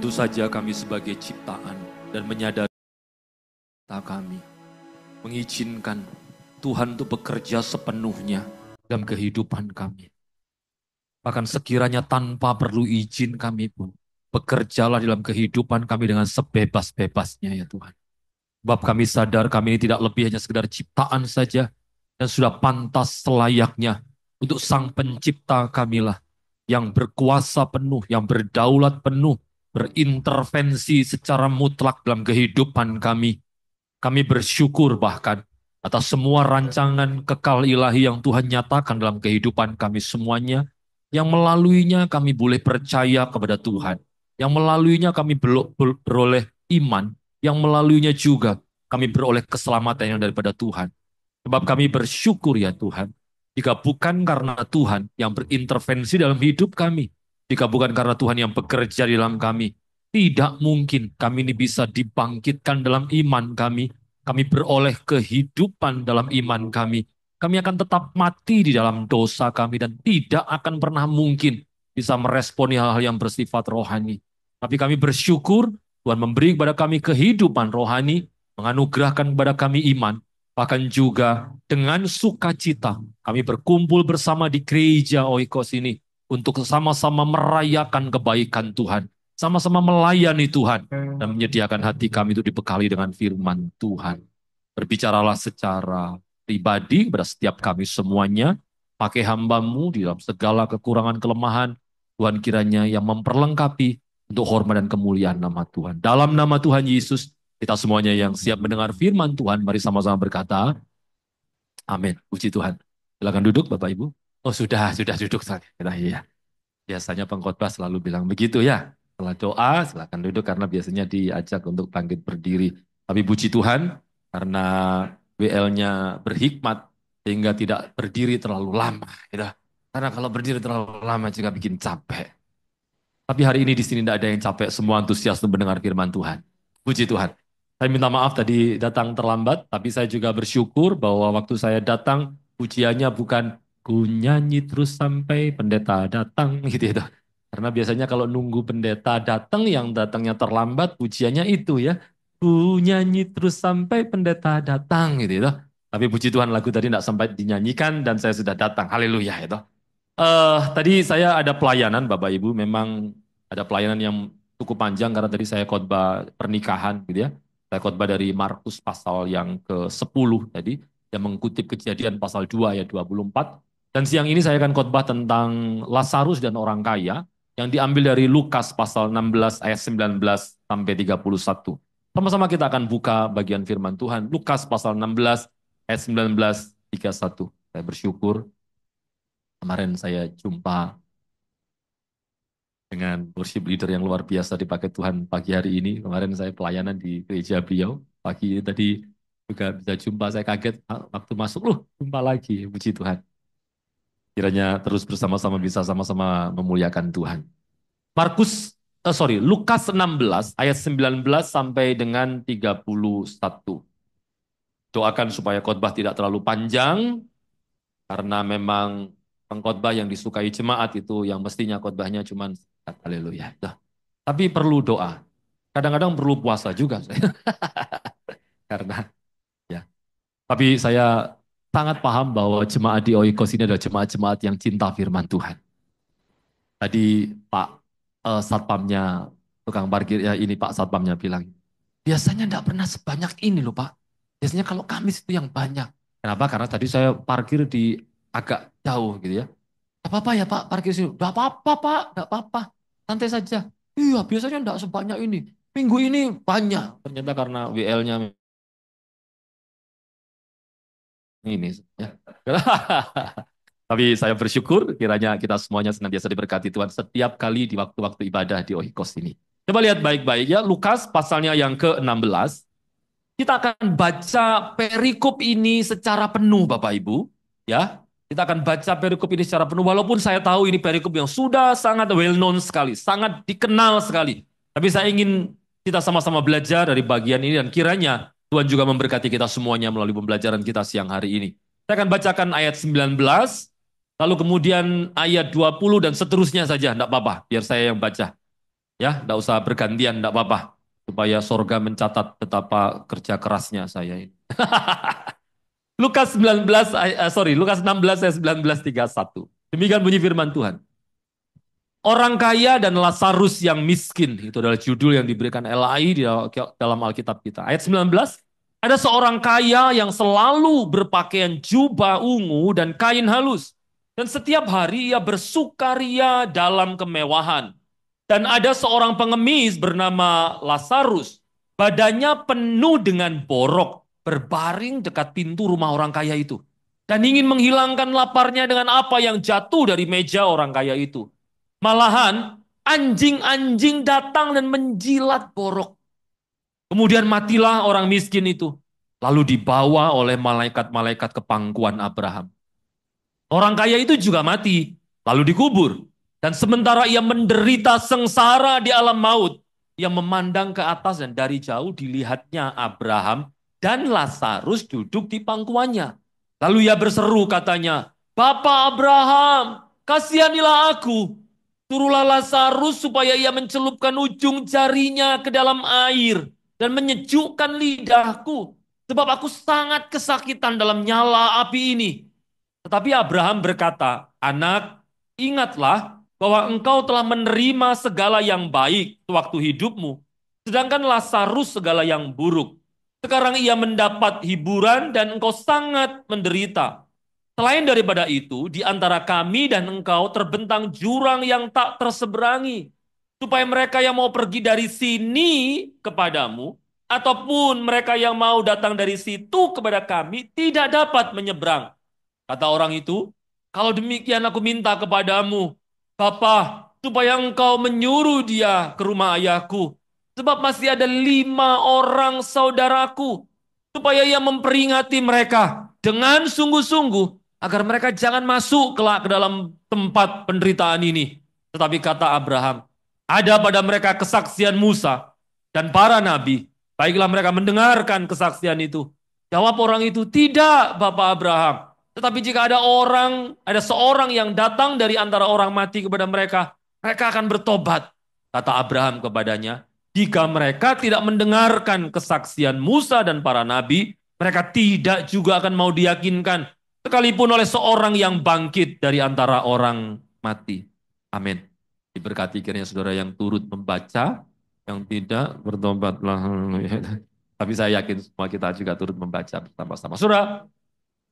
Tentu saja kami sebagai ciptaan dan menyadari kami mengizinkan Tuhan untuk bekerja sepenuhnya dalam kehidupan kami. Bahkan sekiranya tanpa perlu izin kami pun, bekerjalah dalam kehidupan kami dengan sebebas-bebasnya ya Tuhan. Sebab kami sadar kami ini tidak lebih hanya sekedar ciptaan saja, dan sudah pantas selayaknya untuk Sang Pencipta kamilah yang berkuasa penuh, yang berdaulat penuh, berintervensi secara mutlak dalam kehidupan kami. Kami bersyukur bahkan atas semua rancangan kekal ilahi yang Tuhan nyatakan dalam kehidupan kami semuanya, yang melaluinya kami boleh percaya kepada Tuhan, yang melaluinya kami beroleh iman, yang melaluinya juga kami beroleh keselamatan yang daripada Tuhan. Sebab kami bersyukur ya Tuhan, jika bukan karena Tuhan yang berintervensi dalam hidup kami, jika bukan karena Tuhan yang bekerja di dalam kami, tidak mungkin kami ini bisa dibangkitkan dalam iman kami. Kami beroleh kehidupan dalam iman kami. Kami akan tetap mati di dalam dosa kami dan tidak akan pernah mungkin bisa meresponi hal-hal yang bersifat rohani. Tapi kami bersyukur Tuhan memberi kepada kami kehidupan rohani, menganugerahkan kepada kami iman. Bahkan juga dengan sukacita kami berkumpul bersama di gereja Oikos ini untuk sama-sama merayakan kebaikan Tuhan. Sama-sama melayani Tuhan dan menyediakan hati kami itu dibekali dengan firman Tuhan. Berbicaralah secara pribadi kepada setiap kami semuanya. Pakai hamba-Mu di dalam segala kekurangan kelemahan. Tuhan kiranya yang memperlengkapi untuk hormat dan kemuliaan nama Tuhan. Dalam nama Tuhan Yesus, kita semuanya yang siap mendengar firman Tuhan, mari sama-sama berkata, amin. Puji Tuhan. Silakan duduk Bapak Ibu. Oh sudah duduk saja. Iya. Biasanya pengkhotbah selalu bilang begitu ya. Setelah doa, silakan duduk karena biasanya diajak untuk bangkit berdiri. Tapi puji Tuhan, karena WL-nya berhikmat, sehingga tidak berdiri terlalu lama. Gitu. Karena kalau berdiri terlalu lama juga bikin capek. Tapi hari ini di sini tidak ada yang capek, semua antusias untuk mendengar firman Tuhan. Puji Tuhan. Saya minta maaf tadi datang terlambat, tapi saya juga bersyukur bahwa waktu saya datang, pujiannya bukan ku nyanyi terus sampai pendeta datang gitu ya. Karena biasanya kalau nunggu pendeta datang, yang datangnya terlambat, pujiannya itu ya. Ku nyanyi terus sampai pendeta datang gitu ya. Tapi puji Tuhan lagu tadi tidak sampai dinyanyikan dan saya sudah datang. Haleluya itu. Tadi saya ada pelayanan Bapak Ibu, memang ada pelayanan yang cukup panjang karena tadi saya khotbah pernikahan gitu ya. Saya khotbah dari Markus pasal yang ke-10 tadi, yang mengutip Kejadian pasal 2 ayat 24. Dan siang ini saya akan khotbah tentang Lazarus dan orang kaya, yang diambil dari Lukas pasal 16 ayat 19 sampai 31. Sama-sama kita akan buka bagian firman Tuhan. Lukas pasal 16 ayat 19, 31. Saya bersyukur kemarin saya jumpa dengan worship leader yang luar biasa dipakai Tuhan pagi hari ini. Kemarin saya pelayanan di gereja beliau. Pagi tadi juga bisa jumpa, saya kaget waktu masuk, loh jumpa lagi, puji Tuhan. Kiranya terus bersama-sama bisa sama-sama memuliakan Tuhan. Lukas 16 ayat 19 sampai dengan 31. Doakan supaya khotbah tidak terlalu panjang, karena memang pengkhotbah yang disukai jemaat itu yang mestinya khotbahnya cuma haleluya. Tapi perlu doa. Kadang-kadang perlu puasa juga saya. Karena ya. Tapi saya sangat paham bahwa jemaat di Oikos ini adalah jemaat-jemaat yang cinta firman Tuhan. Tadi Pak Satpamnya, tukang parkir ya ini Pak Satpamnya bilang, biasanya enggak pernah sebanyak ini loh Pak. Biasanya kalau Kamis itu yang banyak. Kenapa? Karena tadi saya parkir di agak jauh gitu ya. Gak apa-apa ya Pak, parkir sini. Gak apa-apa Pak, gak apa-apa. Santai saja. Iya, biasanya enggak sebanyak ini. Minggu ini banyak. Ternyata karena WL-nya ini. Ya. Tapi saya bersyukur kiranya kita semuanya senantiasa diberkati Tuhan setiap kali di waktu-waktu ibadah di Oikos ini. Coba lihat baik-baik ya, Lukas pasalnya yang ke-16. Kita akan baca perikop ini secara penuh Bapak Ibu. Ya, kita akan baca perikop ini secara penuh. Walaupun saya tahu ini perikop yang sudah sangat well known sekali. Sangat dikenal sekali. Tapi saya ingin kita sama-sama belajar dari bagian ini. Dan kiranya Tuhan juga memberkati kita semuanya melalui pembelajaran kita siang hari ini. Saya akan bacakan ayat 19. Lalu kemudian ayat 20 dan seterusnya saja. Tidak apa-apa, biar saya yang baca. Ya, enggak usah bergantian, enggak apa-apa. Supaya sorga mencatat betapa kerja kerasnya saya ini. Lukas 19, Lukas 16 ayat 19:31. Demikian bunyi firman Tuhan. Orang kaya dan Lazarus yang miskin. Itu adalah judul yang diberikan LAI di dalam Alkitab kita. Ayat 19. Ada seorang kaya yang selalu berpakaian jubah ungu dan kain halus. Dan setiap hari ia bersukaria dalam kemewahan. Dan ada seorang pengemis bernama Lazarus. Badannya penuh dengan borok. Berbaring dekat pintu rumah orang kaya itu. Dan ingin menghilangkan laparnya dengan apa yang jatuh dari meja orang kaya itu. Malahan anjing-anjing datang dan menjilat borok. Kemudian matilah orang miskin itu. Lalu dibawa oleh malaikat-malaikat ke pangkuan Abraham. Orang kaya itu juga mati, lalu dikubur. Dan sementara ia menderita sengsara di alam maut, ia memandang ke atas dan dari jauh dilihatnya Abraham dan Lazarus duduk di pangkuannya. Lalu ia berseru katanya, Bapak Abraham, kasihanilah aku. Suruhlah Lazarus supaya ia mencelupkan ujung jarinya ke dalam air dan menyejukkan lidahku. Sebab aku sangat kesakitan dalam nyala api ini. Tetapi Abraham berkata, anak, ingatlah bahwa engkau telah menerima segala yang baik waktu hidupmu, sedangkan Lazarus segala yang buruk. Sekarang ia mendapat hiburan dan engkau sangat menderita. Selain daripada itu, di antara kami dan engkau terbentang jurang yang tak terseberangi, supaya mereka yang mau pergi dari sini kepadamu, ataupun mereka yang mau datang dari situ kepada kami, tidak dapat menyeberang. Kata orang itu, kalau demikian aku minta kepadamu, Bapa, supaya engkau menyuruh dia ke rumah ayahku. Sebab masih ada 5 orang saudaraku. Supaya ia memperingati mereka dengan sungguh-sungguh. Agar mereka jangan masuk kelak ke dalam tempat penderitaan ini. Tetapi kata Abraham, ada pada mereka kesaksian Musa dan para nabi. Baiklah mereka mendengarkan kesaksian itu. Jawab orang itu, tidak Bapak Abraham. Tetapi jika ada seorang yang datang dari antara orang mati kepada mereka, mereka akan bertobat. Kata Abraham kepadanya, jika mereka tidak mendengarkan kesaksian Musa dan para nabi, mereka tidak juga akan mau diyakinkan, sekalipun oleh seorang yang bangkit dari antara orang mati. Amin. Diberkati kiranya saudara yang turut membaca, yang tidak bertobatlah. Tapi saya yakin semua kita juga turut membaca bersama-sama. Saudara,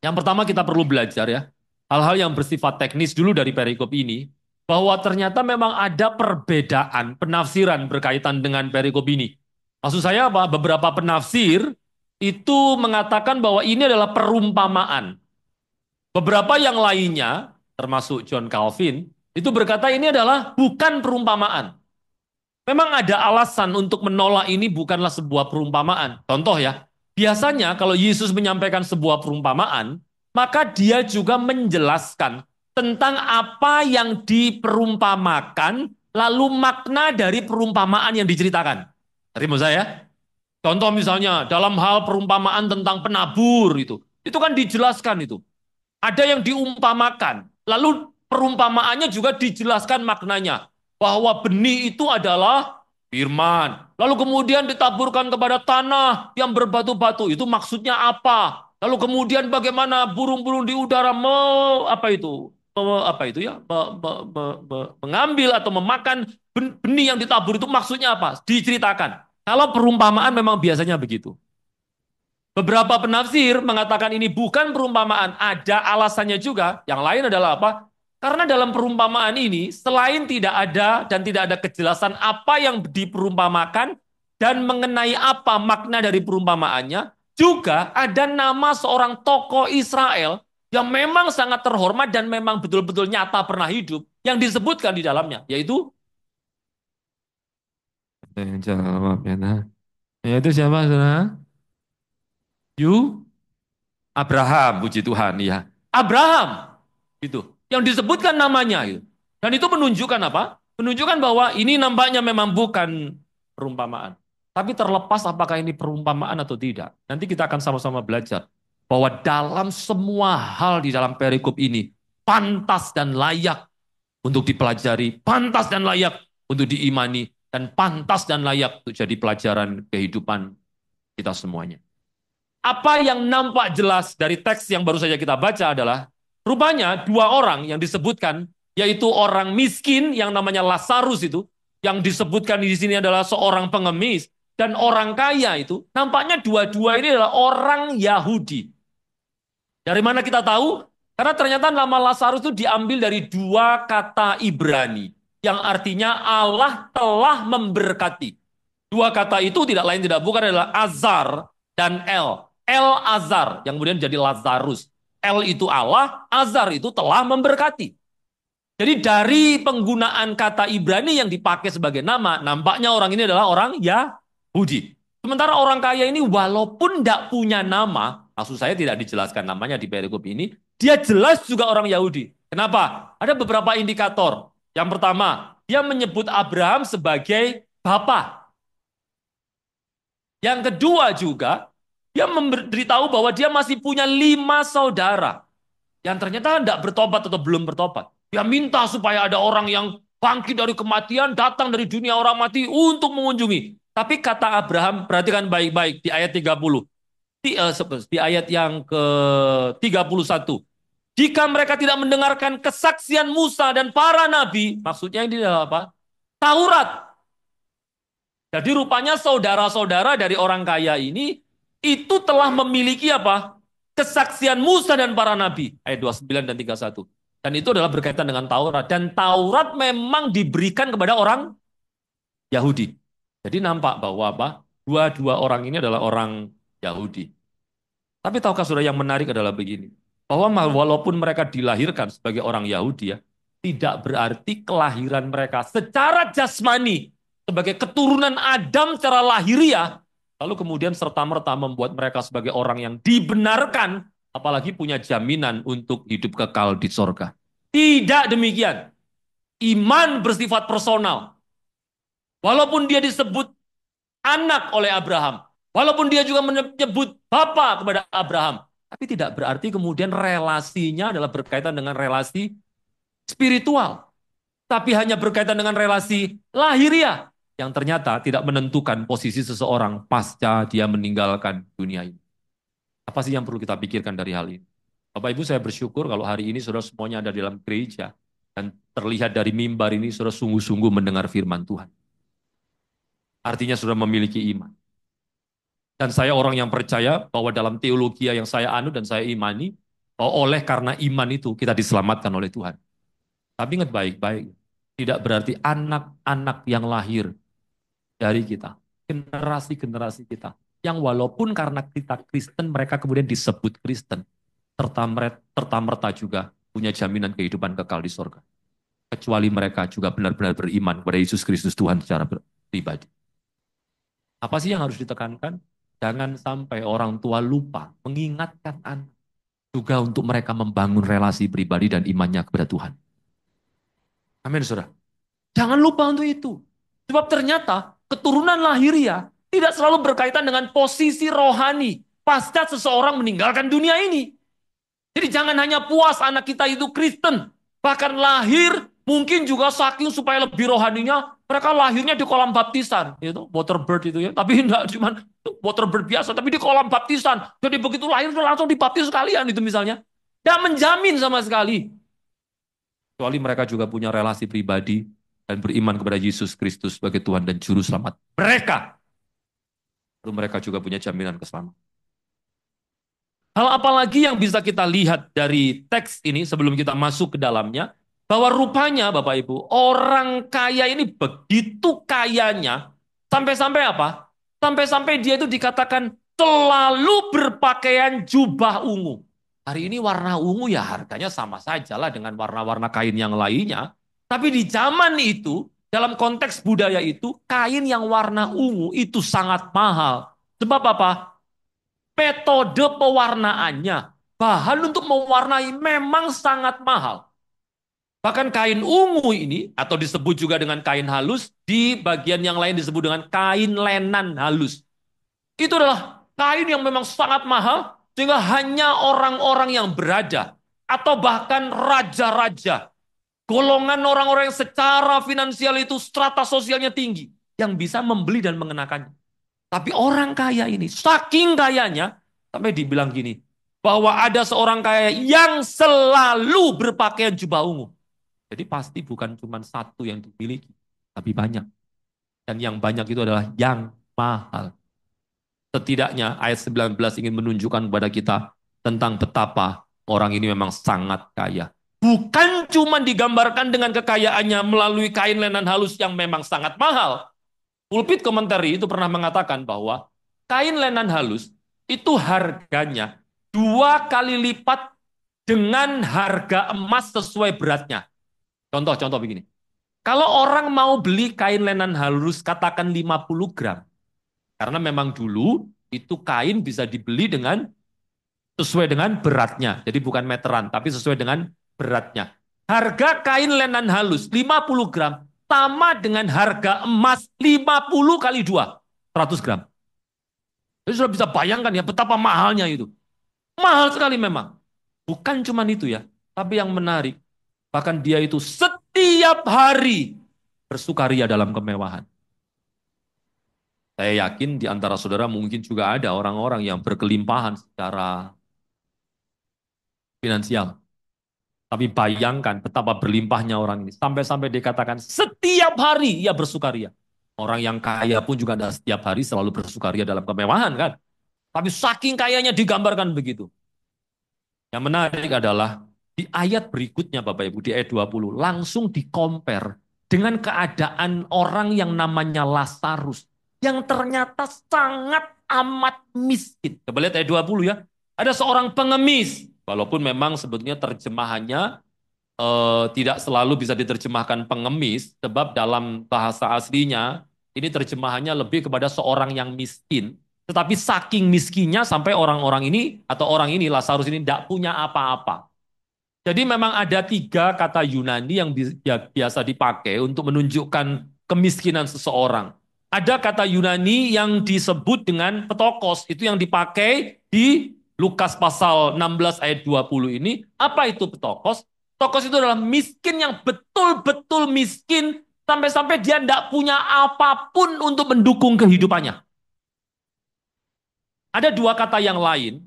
yang pertama kita perlu belajar ya, hal-hal yang bersifat teknis dulu dari perikop ini, bahwa ternyata memang ada perbedaan penafsiran berkaitan dengan perikop ini. Maksud saya apa? Beberapa penafsir itu mengatakan bahwa ini adalah perumpamaan. Beberapa yang lainnya, termasuk John Calvin, itu berkata ini adalah bukan perumpamaan. Memang ada alasan untuk menolak ini bukanlah sebuah perumpamaan. Contoh ya, biasanya kalau Yesus menyampaikan sebuah perumpamaan, maka dia juga menjelaskan tentang apa yang diperumpamakan, lalu makna dari perumpamaan yang diceritakan. Terima saya? Contoh misalnya dalam hal perumpamaan tentang penabur itu kan dijelaskan itu. Ada yang diumpamakan, lalu perumpamaannya juga dijelaskan maknanya. Bahwa benih itu adalah firman. Lalu kemudian ditaburkan kepada tanah yang berbatu-batu. Itu maksudnya apa? Lalu kemudian bagaimana burung-burung di udara mengambil atau memakan benih yang ditabur itu maksudnya apa? Diceritakan. Kalau perumpamaan memang biasanya begitu. Beberapa penafsir mengatakan ini bukan perumpamaan, ada alasannya juga. Yang lain adalah apa? Karena dalam perumpamaan ini, selain tidak ada dan tidak ada kejelasan apa yang diperumpamakan dan mengenai apa makna dari perumpamaannya, juga ada nama seorang tokoh Israel yang memang sangat terhormat dan memang betul-betul nyata pernah hidup, yang disebutkan di dalamnya, yaitu yang jawab ya, nah. Yaitu siapa, saudara? You Abraham, puji Tuhan ya. Abraham, itu. Yang disebutkan namanya itu. Dan itu menunjukkan apa? Menunjukkan bahwa ini nampaknya memang bukan perumpamaan. Tapi terlepas apakah ini perumpamaan atau tidak. Nanti kita akan sama-sama belajar. Bahwa dalam semua hal di dalam perikop ini, pantas dan layak untuk dipelajari, pantas dan layak untuk diimani, dan pantas dan layak untuk jadi pelajaran kehidupan kita semuanya. Apa yang nampak jelas dari teks yang baru saja kita baca adalah rupanya dua orang yang disebutkan, yaitu orang miskin yang namanya Lazarus itu, yang disebutkan di sini adalah seorang pengemis, dan orang kaya itu, nampaknya dua-dua ini adalah orang Yahudi. Dari mana kita tahu? Karena ternyata nama Lazarus itu diambil dari dua kata Ibrani, yang artinya Allah telah memberkati. Dua kata itu tidak lain tidak bukan adalah Azar dan El. El Azar yang kemudian jadi Lazarus. El itu Allah, Azar itu telah memberkati. Jadi dari penggunaan kata Ibrani yang dipakai sebagai nama, nampaknya orang ini adalah orang Yahudi. Sementara orang kaya ini walaupun tidak punya nama, maksud saya tidak dijelaskan namanya di perikop ini, dia jelas juga orang Yahudi. Kenapa? Ada beberapa indikator. Yang pertama, dia menyebut Abraham sebagai bapa. Yang kedua juga, dia memberitahu bahwa dia masih punya 5 saudara yang ternyata tidak bertobat atau belum bertobat. Dia minta supaya ada orang yang bangkit dari kematian, datang dari dunia orang mati untuk mengunjungi. Tapi kata Abraham, perhatikan baik-baik di ayat 30. Di ayat yang ke-31. Jika mereka tidak mendengarkan kesaksian Musa dan para nabi, maksudnya ini adalah apa? Taurat. Jadi rupanya saudara-saudara dari orang kaya ini itu telah memiliki apa? Kesaksian Musa dan para nabi. Ayat 29 dan 31. Dan itu adalah berkaitan dengan Taurat. Dan Taurat memang diberikan kepada orang Yahudi. Jadi nampak bahwa apa? Dua-dua orang ini adalah orang Yahudi. Tapi tahukah saudara yang menarik adalah begini. Bahwa walaupun mereka dilahirkan sebagai orang Yahudi ya, tidak berarti kelahiran mereka secara jasmani sebagai keturunan Adam secara lahiriah, lalu kemudian serta-merta membuat mereka sebagai orang yang dibenarkan, apalagi punya jaminan untuk hidup kekal di sorga. Tidak demikian. Iman bersifat personal. Walaupun dia disebut anak oleh Abraham, walaupun dia juga menyebut bapa kepada Abraham, tapi tidak berarti kemudian relasinya adalah berkaitan dengan relasi spiritual, tapi hanya berkaitan dengan relasi lahiriah yang ternyata tidak menentukan posisi seseorang pasca dia meninggalkan dunia ini. Apa sih yang perlu kita pikirkan dari hal ini? Bapak Ibu, saya bersyukur kalau hari ini saudara semuanya ada di dalam gereja dan terlihat dari mimbar ini saudara sungguh-sungguh mendengar firman Tuhan. Artinya saudara memiliki iman. Dan saya orang yang percaya bahwa dalam teologi yang saya anut dan saya imani, bahwa oleh karena iman itu kita diselamatkan oleh Tuhan. Tapi ingat baik-baik, tidak berarti anak-anak yang lahir dari kita, generasi-generasi kita, yang walaupun karena kita Kristen, mereka kemudian disebut Kristen, serta-merta juga punya jaminan kehidupan kekal di sorga. Kecuali mereka juga benar-benar beriman kepada Yesus Kristus Tuhan secara pribadi. Apa sih yang harus ditekankan? Jangan sampai orang tua lupa mengingatkan anak juga untuk mereka membangun relasi pribadi dan imannya kepada Tuhan. Amin, saudara. Jangan lupa untuk itu. Sebab ternyata keturunan lahiriah tidak selalu berkaitan dengan posisi rohani pasca seseorang meninggalkan dunia ini. Jadi jangan hanya puas anak kita itu Kristen. Bahkan lahir mungkin juga saking supaya lebih rohaninya, mereka lahirnya di kolam baptisan. Itu waterbird itu ya. Tapi enggak cuma waterbird biasa, tapi di kolam baptisan. Jadi begitu lahir langsung dibaptis sekalian itu misalnya. Tidak menjamin sama sekali. Kecuali mereka juga punya relasi pribadi dan beriman kepada Yesus Kristus sebagai Tuhan dan Juru Selamat. Mereka juga punya jaminan keselamatan. Hal apa lagi yang bisa kita lihat dari teks ini sebelum kita masuk ke dalamnya? Bahwa rupanya Bapak Ibu, orang kaya ini begitu kayanya, sampai-sampai apa? Sampai-sampai dia itu dikatakan selalu berpakaian jubah ungu. Hari ini warna ungu ya harganya sama saja lah dengan warna-warna kain yang lainnya. Tapi di zaman itu, dalam konteks budaya itu, kain yang warna ungu itu sangat mahal. Sebab apa? Metode pewarnaannya, bahan untuk mewarnai memang sangat mahal. Bahkan kain ungu ini, atau disebut juga dengan kain halus, di bagian yang lain disebut dengan kain lenan halus. Itu adalah kain yang memang sangat mahal, sehingga hanya orang-orang yang berada, atau bahkan raja-raja, golongan orang-orang yang secara finansial itu strata sosialnya tinggi, yang bisa membeli dan mengenakannya. Tapi orang kaya ini, saking kayanya, sampai dibilang gini, bahwa ada seorang kaya yang selalu berpakaian jubah ungu. Jadi pasti bukan cuma satu yang dimiliki, tapi banyak. Dan yang banyak itu adalah yang mahal. Setidaknya ayat 19 ingin menunjukkan kepada kita tentang betapa orang ini memang sangat kaya. Bukan cuma digambarkan dengan kekayaannya melalui kain lenan halus yang memang sangat mahal. Pulpit Commentary itu pernah mengatakan bahwa kain lenan halus itu harganya 2 kali lipat dengan harga emas sesuai beratnya. Contoh begini. Kalau orang mau beli kain lenan halus katakan 50 gram, karena memang dulu itu kain bisa dibeli dengan sesuai dengan beratnya. Jadi bukan meteran, tapi sesuai dengan beratnya. Harga kain lenan halus 50 gram sama dengan harga emas 50 kali 2, 100 gram. Jadi sudah bisa bayangkan ya betapa mahalnya itu. Mahal sekali memang. Bukan cuma itu ya, tapi yang menarik, bahkan dia itu setiap hari bersukaria dalam kemewahan. Saya yakin di antara saudara mungkin juga ada orang-orang yang berkelimpahan secara finansial. Tapi bayangkan betapa berlimpahnya orang ini. Sampai-sampai dikatakan setiap hari ia bersukaria. Orang yang kaya pun juga tidak setiap hari selalu bersukaria dalam kemewahan kan. Tapi saking kayanya digambarkan begitu. Yang menarik adalah di ayat berikutnya Bapak Ibu, di ayat 20, langsung di-compare dengan keadaan orang yang namanya Lazarus. Yang ternyata sangat amat miskin. Coba lihat ayat 20 ya. Ada seorang pengemis. Walaupun memang sebetulnya terjemahannya tidak selalu bisa diterjemahkan pengemis, sebab dalam bahasa aslinya ini terjemahannya lebih kepada seorang yang miskin. Tetapi saking miskinnya sampai orang-orang ini atau orang ini Lazarus ini tidak punya apa-apa. Jadi memang ada 3 kata Yunani yang biasa dipakai untuk menunjukkan kemiskinan seseorang. Ada kata Yunani yang disebut dengan petokos, itu yang dipakai di Lukas pasal 16 ayat 20 ini. Apa itu petokos? Petokos itu adalah miskin yang betul-betul miskin sampai-sampai dia tidak punya apapun untuk mendukung kehidupannya. Ada 2 kata yang lain,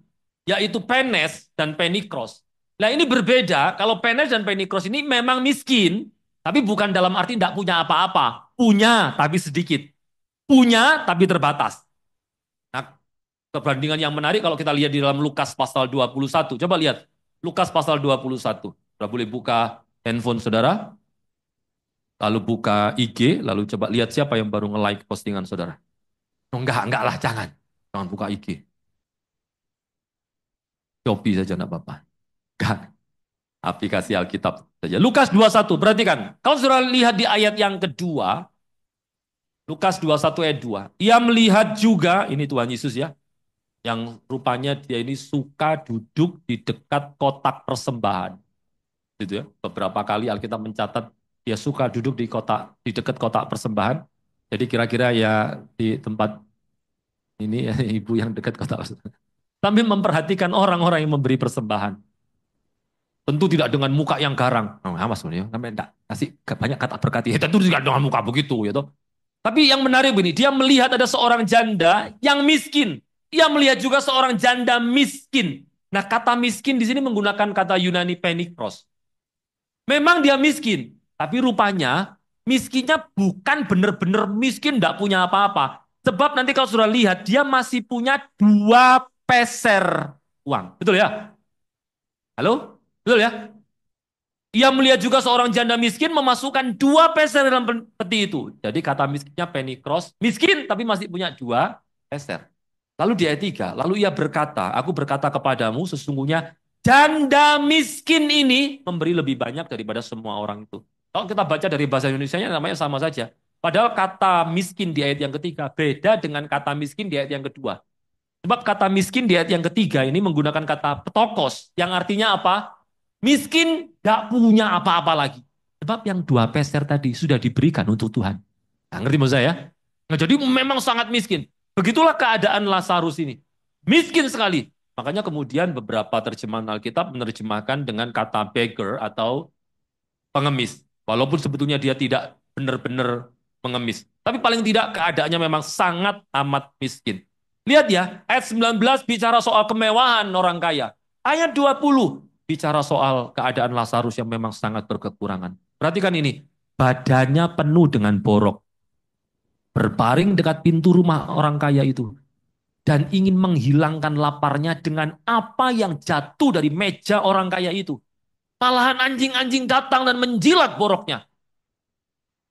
yaitu penes dan penikros. Nah ini berbeda, kalau penes dan penikros ini memang miskin, tapi bukan dalam arti tidak punya apa-apa. Punya, tapi sedikit. Punya, tapi terbatas. Nah, perbandingan yang menarik kalau kita lihat di dalam Lukas pasal 21. Coba lihat, Lukas pasal 21. Sudah boleh buka handphone saudara, lalu buka IG, lalu coba lihat siapa yang baru nge-like postingan saudara. Oh, enggak lah, jangan. Jangan buka IG. Shopee saja enggak apa-apa. Enggak. Aplikasi Alkitab saja. Lukas 21, perhatikan. Kalau saudara lihat di ayat yang kedua, Lukas 21 ayat 2. Ia melihat juga, ini Tuhan Yesus ya, yang rupanya dia ini suka duduk di dekat kotak persembahan. Gitu ya. Beberapa kali Alkitab mencatat dia suka duduk di dekat kotak persembahan. Jadi kira-kira ya di tempat ini ya, ibu yang dekat kotak persembahan. Sambil memperhatikan orang-orang yang memberi persembahan. Tentu tidak dengan muka yang garang. Oh, awas ya, sampai enggak kasih banyak kata berkati. Tentu tidak dengan muka begitu ya toh. Tapi yang menarik begini, dia melihat ada seorang janda yang miskin. Dia melihat juga seorang janda miskin. Nah, kata miskin di sini menggunakan kata Yunani penikros. Memang dia miskin, tapi rupanya miskinnya bukan benar-benar miskin, tidak punya apa-apa. Sebab nanti kalau sudah lihat, dia masih punya 2 peser uang. Betul ya? Halo? Betul ya? Ia melihat juga seorang janda miskin memasukkan 2 peser dalam peti itu. Jadi kata miskinnya penikros, miskin tapi masih punya 2 peser. Lalu di ayat 3, lalu ia berkata, aku berkata kepadamu sesungguhnya janda miskin ini memberi lebih banyak daripada semua orang itu. Kalau kita baca dari bahasa Indonesianya namanya sama saja. Padahal kata miskin di ayat yang ketiga beda dengan kata miskin di ayat yang kedua. Sebab kata miskin di ayat yang ketiga ini menggunakan kata petokos, yang artinya apa? Miskin gak punya apa-apa lagi. Sebab yang 2 peser tadi sudah diberikan untuk Tuhan. Nah, ngerti maksud saya? Nah, jadi memang sangat miskin. Begitulah keadaan Lazarus ini. Miskin sekali. Makanya kemudian beberapa terjemahan Alkitab menerjemahkan dengan kata beggar atau pengemis. Walaupun sebetulnya dia tidak benar-benar mengemis. Tapi paling tidak keadaannya memang sangat amat miskin. Lihat ya, ayat 19 bicara soal kemewahan orang kaya. Ayat 20 bicara soal keadaan Lazarus yang memang sangat berkekurangan. Perhatikan ini, badannya penuh dengan borok. Berbaring dekat pintu rumah orang kaya itu. Dan ingin menghilangkan laparnya dengan apa yang jatuh dari meja orang kaya itu. Malahan anjing-anjing datang dan menjilat boroknya.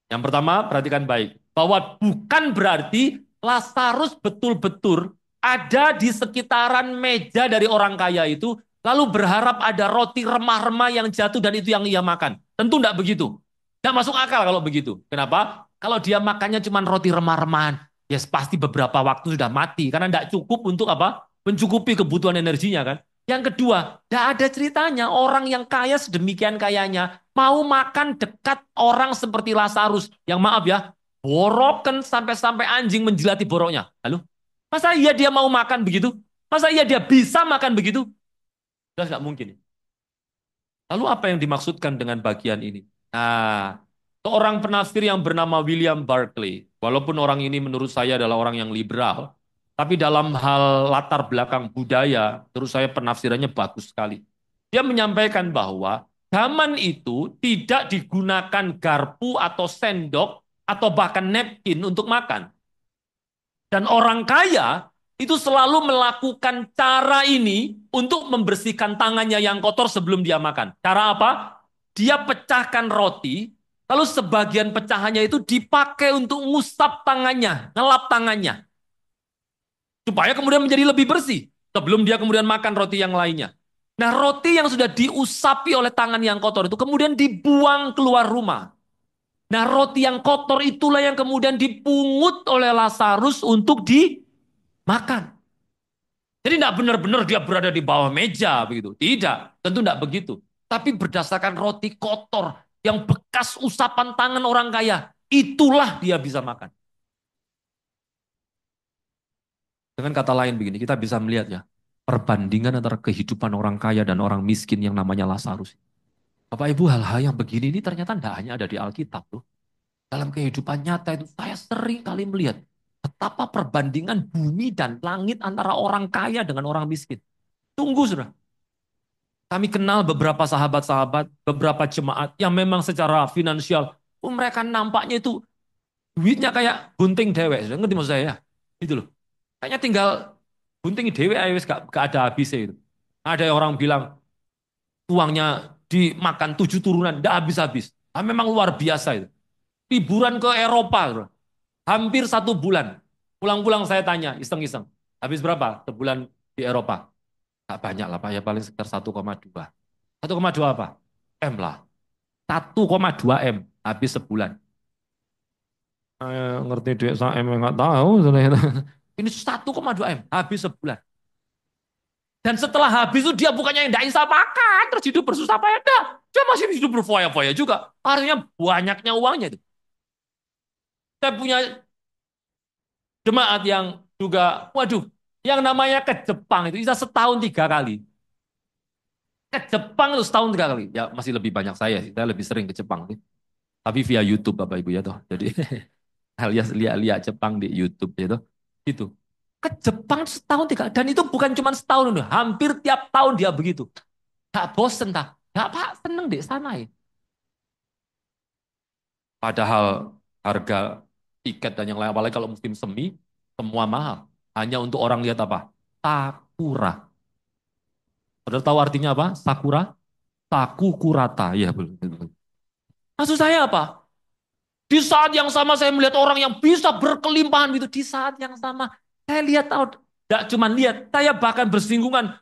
Yang pertama, perhatikan baik. Bahwa bukan berarti Lazarus betul-betul ada di sekitaran meja dari orang kaya itu, lalu berharap ada roti remah-remah yang jatuh dan itu yang ia makan. Tentu tidak begitu. Tidak masuk akal kalau begitu. Kenapa? Kalau dia makannya cuma roti remah-remahan, ya pasti beberapa waktu sudah mati. Karena tidak cukup untuk apa? Mencukupi kebutuhan energinya kan. Yang kedua, tidak ada ceritanya orang yang kaya sedemikian kayanya mau makan dekat orang seperti Lazarus. Yang maaf ya, borokan sampai-sampai anjing menjilati boroknya. Lalu, masa iya dia mau makan begitu? Masa iya dia bisa makan begitu? Sudah tidak mungkin. Lalu apa yang dimaksudkan dengan bagian ini? Nah, seorang penafsir yang bernama William Barclay, walaupun orang ini menurut saya adalah orang yang liberal, tapi dalam hal latar belakang budaya, terus saya penafsirannya bagus sekali. Dia menyampaikan bahwa zaman itu tidak digunakan garpu atau sendok atau bahkan napkin untuk makan. Dan orang kaya itu selalu melakukan cara ini untuk membersihkan tangannya yang kotor sebelum dia makan. Cara apa? Dia pecahkan roti, lalu sebagian pecahannya itu dipakai untuk ngusap tangannya, ngelap tangannya. Supaya kemudian menjadi lebih bersih sebelum dia kemudian makan roti yang lainnya. Nah, roti yang sudah diusapi oleh tangan yang kotor itu kemudian dibuang keluar rumah. Nah, roti yang kotor itulah yang kemudian dipungut oleh Lazarus untuk dimakan. Jadi tidak benar-benar dia berada di bawah meja begitu. Tidak, tentu tidak begitu. Tapi berdasarkan roti kotor yang bekas usapan tangan orang kaya, itulah dia bisa makan. Dengan kata lain begini, kita bisa melihat ya, perbandingan antara kehidupan orang kaya dan orang miskin yang namanya Lazarus. Bapak Ibu, hal-hal yang begini ini ternyata tidak hanya ada di Alkitab loh. Dalam kehidupan nyata itu saya sering kali melihat betapa perbandingan bumi dan langit antara orang kaya dengan orang miskin. Tunggu sudah. Kami kenal beberapa sahabat-sahabat, beberapa jemaat yang memang secara finansial, mereka nampaknya itu duitnya kayak gunting dewek. Sudah ngerti maksud saya ya? Itu loh. Kayaknya tinggal gunting dewek aja gak ada habisnya itu. Ada yang orang bilang uangnya dimakan 7 turunan, tidak habis-habis. Ah, memang luar biasa itu. Liburan ke Eropa, hampir 1 bulan. Pulang-pulang saya tanya, iseng-iseng. Habis berapa sebulan di Eropa? Gak banyak lah Pak, ya paling sekitar 1,2. 1,2 apa? M lah. 1,2 M habis sebulan. Ngerti duit sama M nggak tahu. Ini 1,2 M habis sebulan. Dan setelah habis itu dia bukannya yang tidak bisa makan, terus hidup bersusah payah. Nah, dia masih hidup berfoya-foya juga. Artinya banyaknya uangnya itu. Saya punya jemaat yang juga, waduh, yang namanya ke Jepang itu bisa setahun 3 kali. Ke Jepang itu setahun 3 kali. Ya masih lebih banyak saya sih. Saya lebih sering ke Jepang. Tapi via YouTube Bapak Ibu ya toh. Jadi alias lihat-lihat Jepang di YouTube gitu. Gitu. Ke Jepang setahun 3 dan itu bukan cuma setahun, hampir tiap tahun dia begitu. Gak bosen tak? Gak Pak, seneng deh sana ya. Padahal harga tiket dan yang lain, apalagi kalau musim semi, semua mahal. Hanya untuk orang lihat apa? Sakura. Saudara tahu artinya apa? Sakura? Sakukurata. Ya, betul. Maksud saya apa? Di saat yang sama saya melihat orang yang bisa berkelimpahan gitu. Di saat yang sama saya lihat tahu, tidak cuma lihat, saya bahkan bersinggungan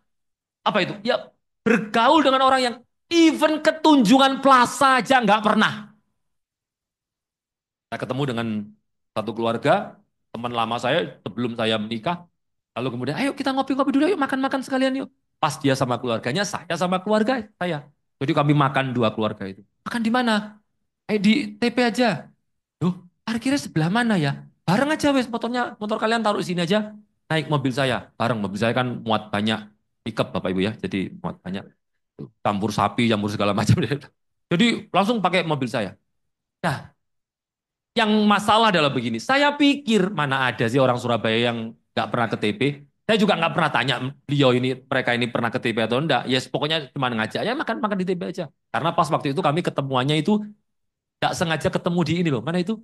apa itu? Ya bergaul dengan orang yang even ketunjungan plaza aja nggak pernah. Saya ketemu dengan satu keluarga, teman lama saya sebelum saya menikah. Lalu kemudian, ayo kita ngopi-ngopi dulu, yuk makan-makan sekalian yuk. Pas dia sama keluarganya, saya sama keluarga saya. Jadi kami makan 2 keluarga itu. Makan di mana? Di TP aja. Loh, parkirnya sebelah mana ya? Bareng aja wes, motor kalian taruh di sini aja. Naik mobil saya, bareng. Mobil saya kan muat banyak pickup Bapak Ibu ya. Jadi muat banyak. Campur sapi, campur segala macam. Jadi langsung pakai mobil saya. Nah, Yang masalah adalah begini, saya pikir mana ada sih orang Surabaya yang nggak pernah ke TP. Saya juga nggak pernah tanya beliau ini, mereka ini pernah ke TP atau enggak. Ya yes, pokoknya cuma ngajak, ya makan-makan di TP aja. Karena pas waktu itu kami ketemuannya itu nggak sengaja ketemu di ini loh. Mana itu?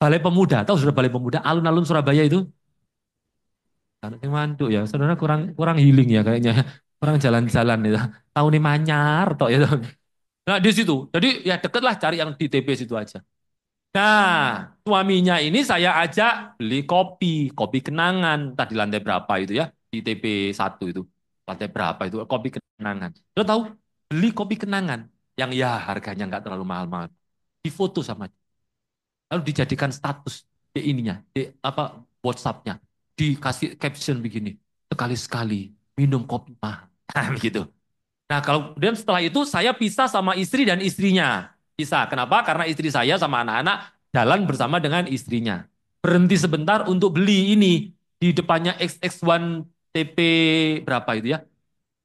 Balai Pemuda. Tahu sudah Balai Pemuda? Alun-alun Surabaya itu. Anak yang mantuk ya, saudara kurang kurang healing ya kayaknya. Kurang jalan-jalan itu. Tahu nih manyar toh ya. Nah di situ. Jadi ya deket lah cari yang di TP situ aja. Nah, suaminya ini saya ajak beli kopi, kopi kenangan. Tadi lantai berapa itu ya? Di TP 1 itu. Lantai berapa itu? Kopi kenangan. Lo tahu? Beli kopi kenangan. Yang ya harganya nggak terlalu mahal-mahal. Difoto sama dia. Lalu dijadikan status di ininya. Di apa WhatsApp-nya. Dikasih caption begini. Sekali-sekali minum kopi mahal. Nah, begitu. Nah, kalau kemudian setelah itu saya pisah sama istri dan istrinya. Pisah. Kenapa? Karena istri saya sama anak-anak jalan bersama dengan istrinya. Berhenti sebentar untuk beli ini di depannya XX1 TP berapa itu ya?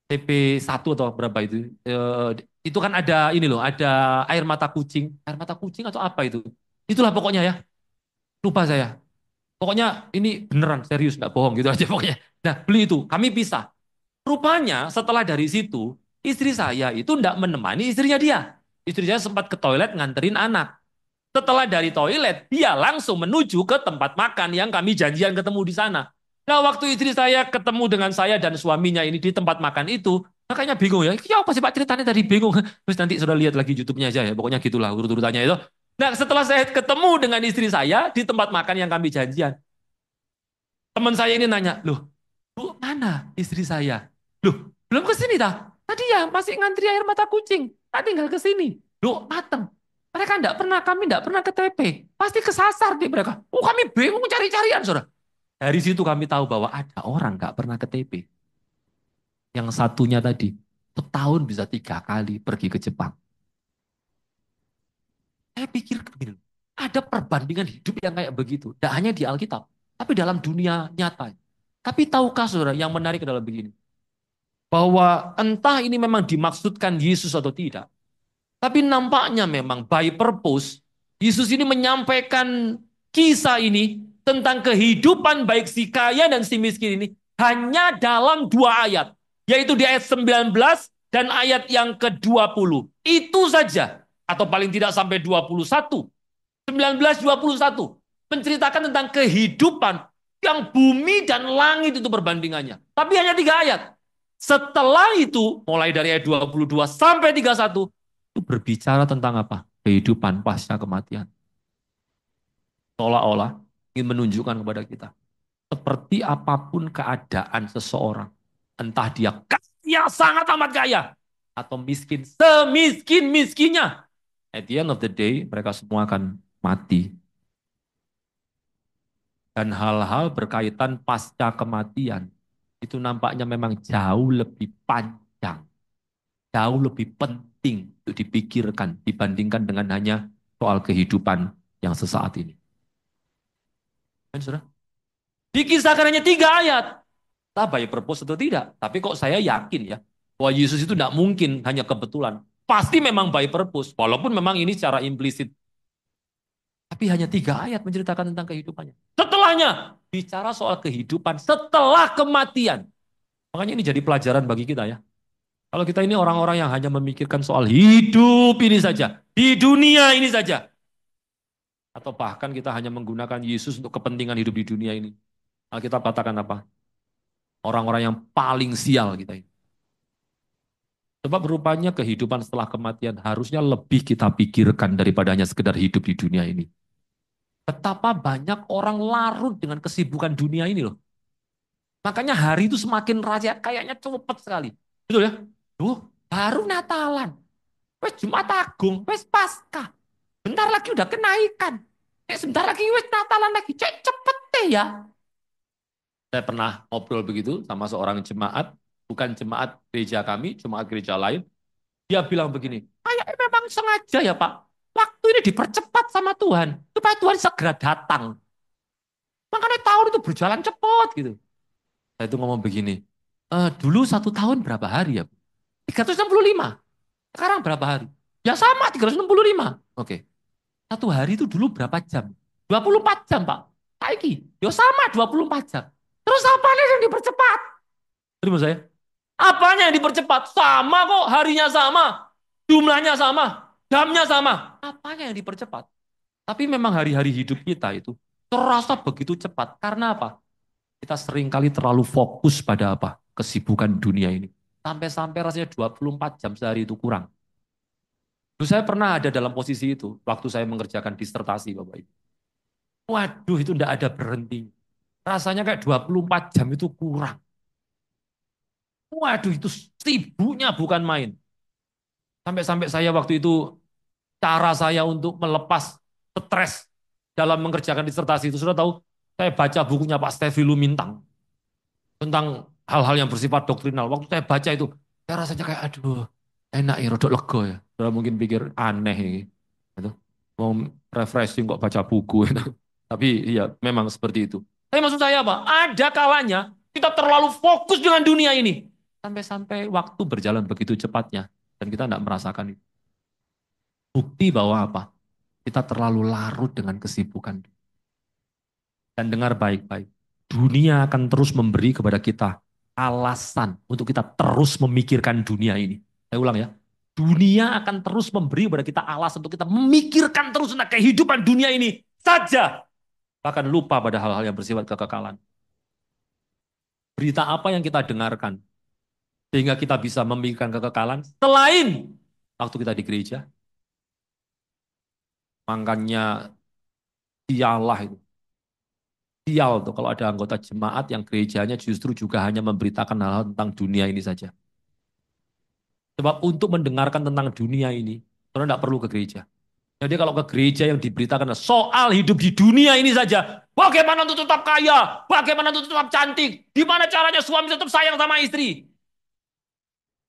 TP 1 atau berapa itu? Itu kan ada ini loh, ada air mata kucing. Air mata kucing atau apa itu? Itulah pokoknya ya. Lupa saya. Pokoknya ini beneran serius nggak bohong gitu aja pokoknya. Nah, beli itu. Kami pisah. Rupanya setelah dari situ, istri saya itu tidak menemani istrinya dia. Istri saya sempat ke toilet nganterin anak. Setelah dari toilet, dia langsung menuju ke tempat makan yang kami janjian ketemu di sana. Nah, waktu istri saya ketemu dengan saya dan suaminya ini di tempat makan itu, makanya bingung ya. Ya apa sih Pak ceritanya tadi bingung. Terus nanti sudah lihat lagi YouTube-nya aja ya. Pokoknya gitulah urut-urutannya itu. Nah, setelah saya ketemu dengan istri saya di tempat makan yang kami janjian, teman saya ini nanya, loh, Bu, mana istri saya? Loh, belum ke sini dah. Tadi ya masih ngantri air mata kucing. Tadi tinggal ke sini. Loh, mateng. Mereka enggak pernah, kami enggak pernah ke TP. Pasti kesasar di mereka. Oh, kami bingung cari-carian, saudara. Dari situ kami tahu bahwa ada orang enggak pernah ke TP. Yang satunya tadi, setahun bisa 3 kali pergi ke Jepang. Saya pikir begini, ada perbandingan hidup yang kayak begitu. Tidak hanya di Alkitab, tapi dalam dunia nyata. Tapi tahukah saudara, yang menarik adalah begini. Bahwa entah ini memang dimaksudkan Yesus atau tidak. Tapi nampaknya memang by purpose, Yesus ini menyampaikan kisah ini tentang kehidupan baik si kaya dan si miskin ini hanya dalam 2 ayat. Yaitu di ayat 19 dan ayat yang ke-20. Itu saja. Atau paling tidak sampai 21. 19, 21. Menceritakan tentang kehidupan yang bumi dan langit itu perbandingannya. Tapi hanya 3 ayat. Setelah itu, mulai dari ayat 22 sampai 31, itu berbicara tentang apa? Kehidupan pasca kematian. Seolah-olah ingin menunjukkan kepada kita. Seperti apapun keadaan seseorang. Entah dia kaya, sangat amat kaya. Atau miskin, semiskin-miskinnya. At the end of the day, mereka semua akan mati. Dan hal-hal berkaitan pasca kematian, itu nampaknya memang jauh lebih panjang, jauh lebih penting untuk dipikirkan dibandingkan dengan hanya soal kehidupan yang sesaat ini. Kan, saudara? Dikisahkan hanya 3 ayat. Entah by purpose atau tidak. Tapi kok saya yakin ya, bahwa Yesus itu tidak mungkin hanya kebetulan. Pasti memang by purpose. Walaupun memang ini secara implisit. Tapi hanya 3 ayat menceritakan tentang kehidupannya. Setelahnya, bicara soal kehidupan setelah kematian. Makanya ini jadi pelajaran bagi kita ya. Kalau kita ini orang-orang yang hanya memikirkan soal hidup ini saja. Di dunia ini saja. Atau bahkan kita hanya menggunakan Yesus untuk kepentingan hidup di dunia ini. Alkitab katakan apa? Orang-orang yang paling sial kita ini. Sebab rupanya kehidupan setelah kematian harusnya lebih kita pikirkan daripada hanya sekedar hidup di dunia ini. Betapa banyak orang larut dengan kesibukan dunia ini loh. Makanya hari itu semakin raja kayaknya cepet sekali. Betul ya? Loh, baru Natalan. Wes Jumat Agung, wes Paskah. Bentar lagi udah kenaikan. Sebentar lagi wes Natalan lagi. Cek cepet deh ya. Saya pernah ngobrol begitu sama seorang jemaat, bukan jemaat gereja kami, jemaat gereja lain. Dia bilang begini, kayak memang sengaja ya Pak, waktu ini dipercepat sama Tuhan, supaya Tuhan segera datang. Makanya tahun itu berjalan cepat gitu. Saya itu ngomong begini, dulu 1 tahun berapa hari ya? 365. Sekarang berapa hari? Ya sama 365. Oke. Satu hari itu dulu berapa jam? 24 jam, Pak. Saiki, yo sama 24 jam. Terus apanya yang dipercepat? Terima saya. Apanya yang dipercepat? Sama kok, harinya sama, jumlahnya sama, jamnya sama. Apanya yang dipercepat? Tapi memang hari-hari hidup kita itu terasa begitu cepat. Karena apa? Kita seringkali terlalu fokus pada apa? Kesibukan dunia ini. Sampai-sampai rasanya 24 jam sehari itu kurang. Dulu saya pernah ada dalam posisi itu, waktu saya mengerjakan disertasi, Bapak Ibu. Waduh, itu enggak ada berhenti. Rasanya kayak 24 jam itu kurang. Waduh, itu sibuknya bukan main. Sampai-sampai saya waktu itu, cara saya untuk melepas stres dalam mengerjakan disertasi itu, sudah tahu, saya baca bukunya Pak Stevi Lumintang tentang hal-hal yang bersifat doktrinal. Waktu saya baca itu, saya rasanya kayak, aduh, enak ya, rodok lega ya. Sudah mungkin pikir aneh ini. Gitu. Mau refreshing kok baca buku. Gitu. Tapi ya memang seperti itu. Tapi maksud saya apa? Ada kalanya kita terlalu fokus dengan dunia ini. Sampai-sampai waktu berjalan begitu cepatnya. Dan kita tidak merasakan itu. Bukti bahwa apa? Kita terlalu larut dengan kesibukan. Dan dengar baik-baik. Dunia akan terus memberi kepada kita alasan untuk kita terus memikirkan dunia ini. Saya ulang ya. Dunia akan terus memberi kepada kita alasan untuk kita memikirkan terus tentang kehidupan dunia ini saja. Bahkan lupa pada hal-hal yang bersifat kekekalan. Berita apa yang kita dengarkan sehingga kita bisa memikirkan kekekalan selain waktu kita di gereja. Makanya sialah itu. Sial tuh kalau ada anggota jemaat yang gerejanya justru juga hanya memberitakan hal-hal tentang dunia ini saja. Sebab untuk mendengarkan tentang dunia ini, saudara tidak perlu ke gereja. Jadi kalau ke gereja yang diberitakan soal hidup di dunia ini saja, bagaimana untuk tetap kaya, bagaimana untuk tetap cantik, gimana caranya suami tetap sayang sama istri.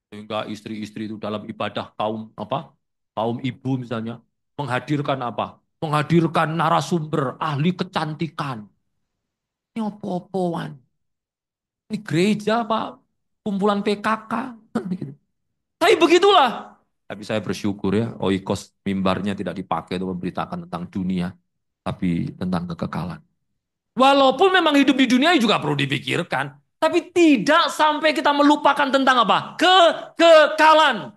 Sehingga istri-istri itu dalam ibadah kaum apa? Kaum ibu misalnya menghadirkan apa? Menghadirkan narasumber ahli kecantikan. Ini opo-opoan. Ini gereja Pak, kumpulan PKK. Tapi begitulah. Tapi saya bersyukur ya, oikos mimbarnya tidak dipakai untuk memberitakan tentang dunia, tapi tentang kekekalan. Walaupun memang hidup di dunia juga perlu dipikirkan, tapi tidak sampai kita melupakan tentang apa? Kekekalan.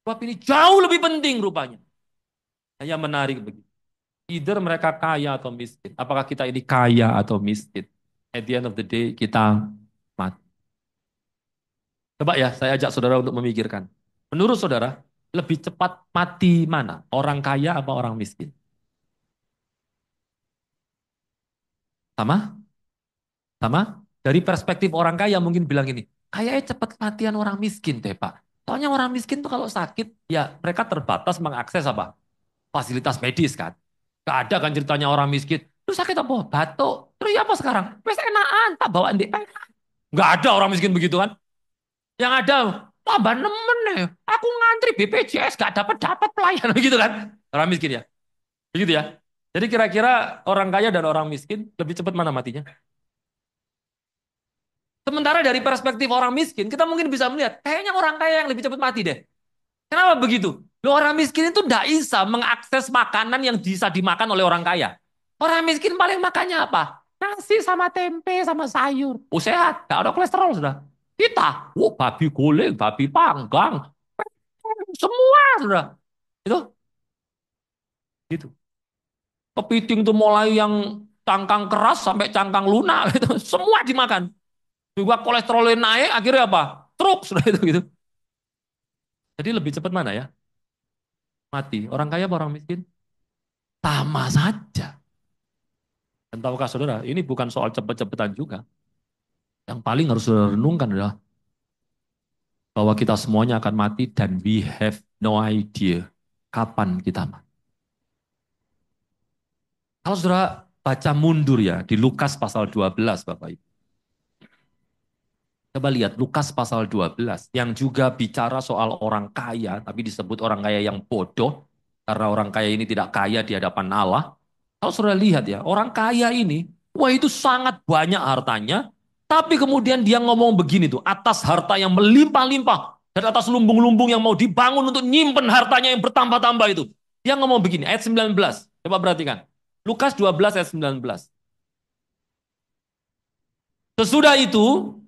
Sebab ini jauh lebih penting rupanya. Saya menarik begitu. Either mereka kaya atau miskin. Apakah kita ini kaya atau miskin? At the end of the day, kita mati. Coba ya, saya ajak saudara untuk memikirkan. Menurut saudara, lebih cepat mati mana? Orang kaya apa orang miskin? Sama? Sama? Dari perspektif orang kaya mungkin bilang ini, kayaknya cepat matian orang miskin deh Pak. Soalnya orang miskin tuh kalau sakit, ya mereka terbatas mengakses apa? Fasilitas medis kan. Gak ada kan ceritanya orang miskin. Terus sakit apa? Batuk. Terus ya apa sekarang? Wes enakan, tak bawa ndek. Gak ada orang miskin begitu kan. Yang ada, tambah nemen nih. Aku ngantri BPJS gak dapat pelayanan gitu kan. Orang miskin ya. Begitu ya. Jadi kira-kira orang kaya dan orang miskin lebih cepat mana matinya? Sementara dari perspektif orang miskin, kita mungkin bisa melihat, kayaknya orang kaya yang lebih cepat mati deh. Kenapa begitu? Loh, orang miskin itu tidak bisa mengakses makanan yang bisa dimakan oleh orang kaya. Orang miskin paling makannya apa? Nasi sama tempe sama sayur. Oh sehat, gak ada kolesterol sudah. Kita, babi goreng, babi panggang, semua sudah. Itu, gitu. Kepiting tuh mulai yang cangkang keras sampai cangkang lunak, gitu. Semua dimakan. Juga kolesterolnya naik, akhirnya apa? Stroke sudah itu gitu. Jadi lebih cepat mana ya? Mati. Orang kaya apa orang miskin? Sama saja. Dan tahukah saudara, ini bukan soal cepet-cepetan juga. Yang paling harus saudara renungkan adalah bahwa kita semuanya akan mati dan we have no idea kapan kita mati. Kalau saudara baca mundur ya, di Lukas pasal 12 Bapak Ibu. Coba lihat Lukas pasal 12 yang juga bicara soal orang kaya, tapi disebut orang kaya yang bodoh, karena orang kaya ini tidak kaya di hadapan Allah. Kalau saudara lihat ya, orang kaya ini, wah itu sangat banyak hartanya, tapi kemudian dia ngomong begini tuh, atas harta yang melimpah-limpah, dan atas lumbung-lumbung yang mau dibangun untuk nyimpen hartanya yang bertambah-tambah itu. Dia ngomong begini, ayat 19. Coba perhatikan. Lukas 12 ayat 19. Sesudah itu,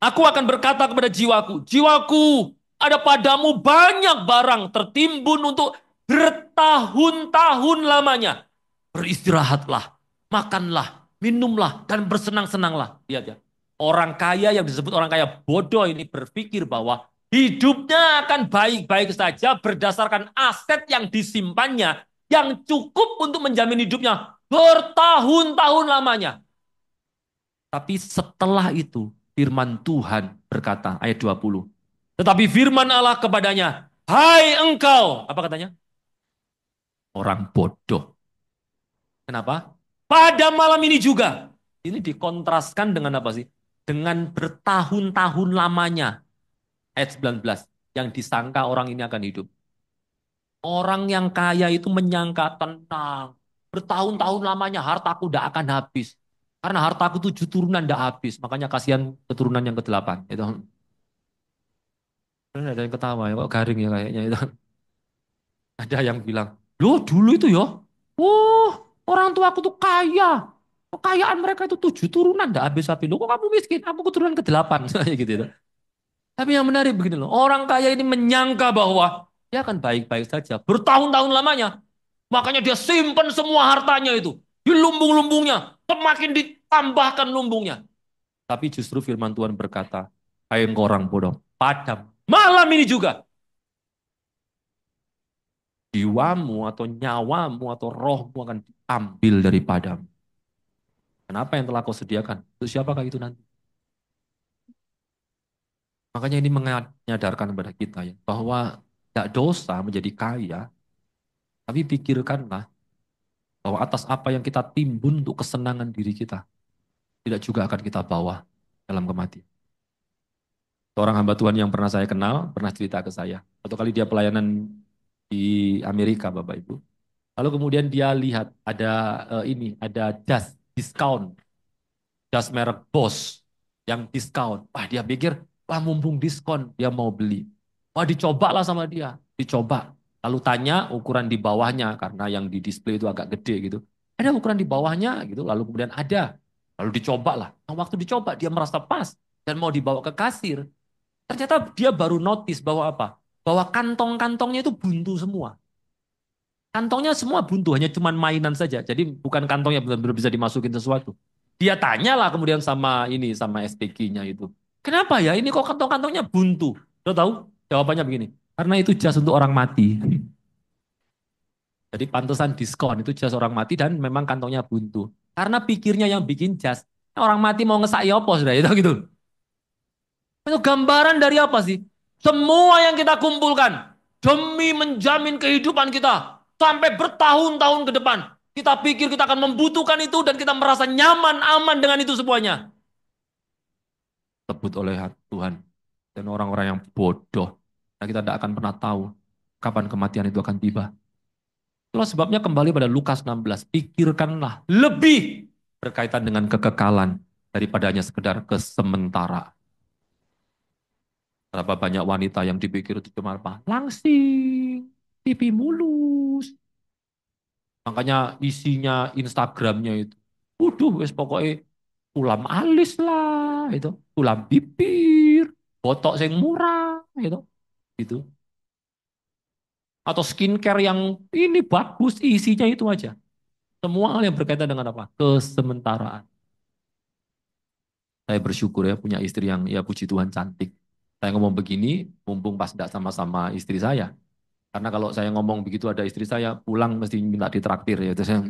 aku akan berkata kepada jiwaku, jiwaku, ada padamu banyak barang tertimbun untuk bertahun-tahun lamanya. Beristirahatlah, makanlah, minumlah, dan bersenang-senanglah. Lihat ya, orang kaya yang disebut orang kaya bodoh ini berpikir bahwa hidupnya akan baik-baik saja berdasarkan aset yang disimpannya, yang cukup untuk menjamin hidupnya bertahun-tahun lamanya. Tapi setelah itu firman Tuhan berkata, ayat 20. Tetapi firman Allah kepadanya, hai engkau, apa katanya? Orang bodoh. Kenapa? Pada malam ini juga. Ini dikontraskan dengan apa sih? Dengan bertahun-tahun lamanya. Ayat 19. Yang disangka orang ini akan hidup. Orang yang kaya itu menyangka tenang. Bertahun-tahun lamanya hartaku tidak akan habis. Karena hartaku 7 turunan tidak habis. Makanya kasihan keturunan yang ke-8. Itu. Ada yang ketawa ya, kok garing ya kayaknya itu. Ada yang bilang, loh dulu itu ya, oh orang tua aku tuh kaya. Kekayaan mereka itu 7 turunan, nggak habis-habis. Loh kok kamu miskin? Aku keturunan ke-8. Gitu itu. Tapi yang menarik begini loh, orang kaya ini menyangka bahwa dia akan baik-baik saja. Bertahun-tahun lamanya. Makanya dia simpan semua hartanya itu. Di lumbung-lumbungnya. Semakin ditambahkan lumbungnya. Tapi justru firman Tuhan berkata, hai engkau orang bodoh, padam malam ini juga jiwamu atau nyawamu atau rohmu akan diambil daripadamu. Kenapa yang telah kau sediakan? Untuk siapakah itu nanti? Makanya ini menyadarkan kepada kita ya, bahwa tidak dosa menjadi kaya, tapi pikirkanlah bahwa atas apa yang kita timbun untuk kesenangan diri kita, tidak juga akan kita bawa dalam kematian. Seorang hamba Tuhan yang pernah saya kenal, pernah cerita ke saya. Satu kali dia pelayanan di Amerika, Bapak Ibu. Lalu kemudian dia lihat ada jas diskon, jas merek Boss yang diskon. Wah dia pikir, wah mumpung diskon dia mau beli. Wah dicobalah sama dia, dicoba. Lalu tanya ukuran di bawahnya karena yang di display itu agak gede gitu. Ada ukuran di bawahnya gitu. Lalu kemudian ada. Lalu dicobalah. Nah, waktu dicoba dia merasa pas dan mau dibawa ke kasir. Ternyata dia baru notice bahwa apa? Bahwa kantong-kantongnya itu buntu semua. Kantongnya semua buntu, hanya cuman mainan saja. Jadi bukan kantongnya benar-benar bisa dimasukin sesuatu. Dia tanyalah kemudian sama SPG-nya itu. Kenapa ya ini kok kantong-kantongnya buntu? Lo tahu? Jawabannya begini. Karena itu jas untuk orang mati. Jadi pantesan diskon itu jas orang mati dan memang kantongnya buntu. Karena pikirnya yang bikin jas, orang mati mau ngesak ya apa sudah itu gitu. Itu gambaran dari apa sih? Semua yang kita kumpulkan demi menjamin kehidupan kita sampai bertahun-tahun ke depan. Kita pikir kita akan membutuhkan itu dan kita merasa nyaman, aman dengan itu semuanya. Sebut oleh Tuhan dan orang-orang yang bodoh. Dan kita tidak akan pernah tahu kapan kematian itu akan tiba. Itulah sebabnya kembali pada Lukas 16. Pikirkanlah lebih berkaitan dengan kekekalan daripada hanya sekedar kesementara. Berapa banyak wanita yang dipikir itu cuma apa? Langsing, pipi mulus. Makanya isinya Instagramnya itu. Waduh, wes pokoknya ulam alis lah, itu, ulam bibir, botok yang murah, itu. Atau skincare yang ini bagus, isinya itu aja. Semua hal yang berkaitan dengan apa? Kesementaraan. Saya bersyukur ya punya istri yang ya puji Tuhan cantik. Saya ngomong begini, mumpung pas tidak sama-sama istri saya. Karena kalau saya ngomong begitu ada istri saya, pulang mesti minta ditraktir ya. Terus saya,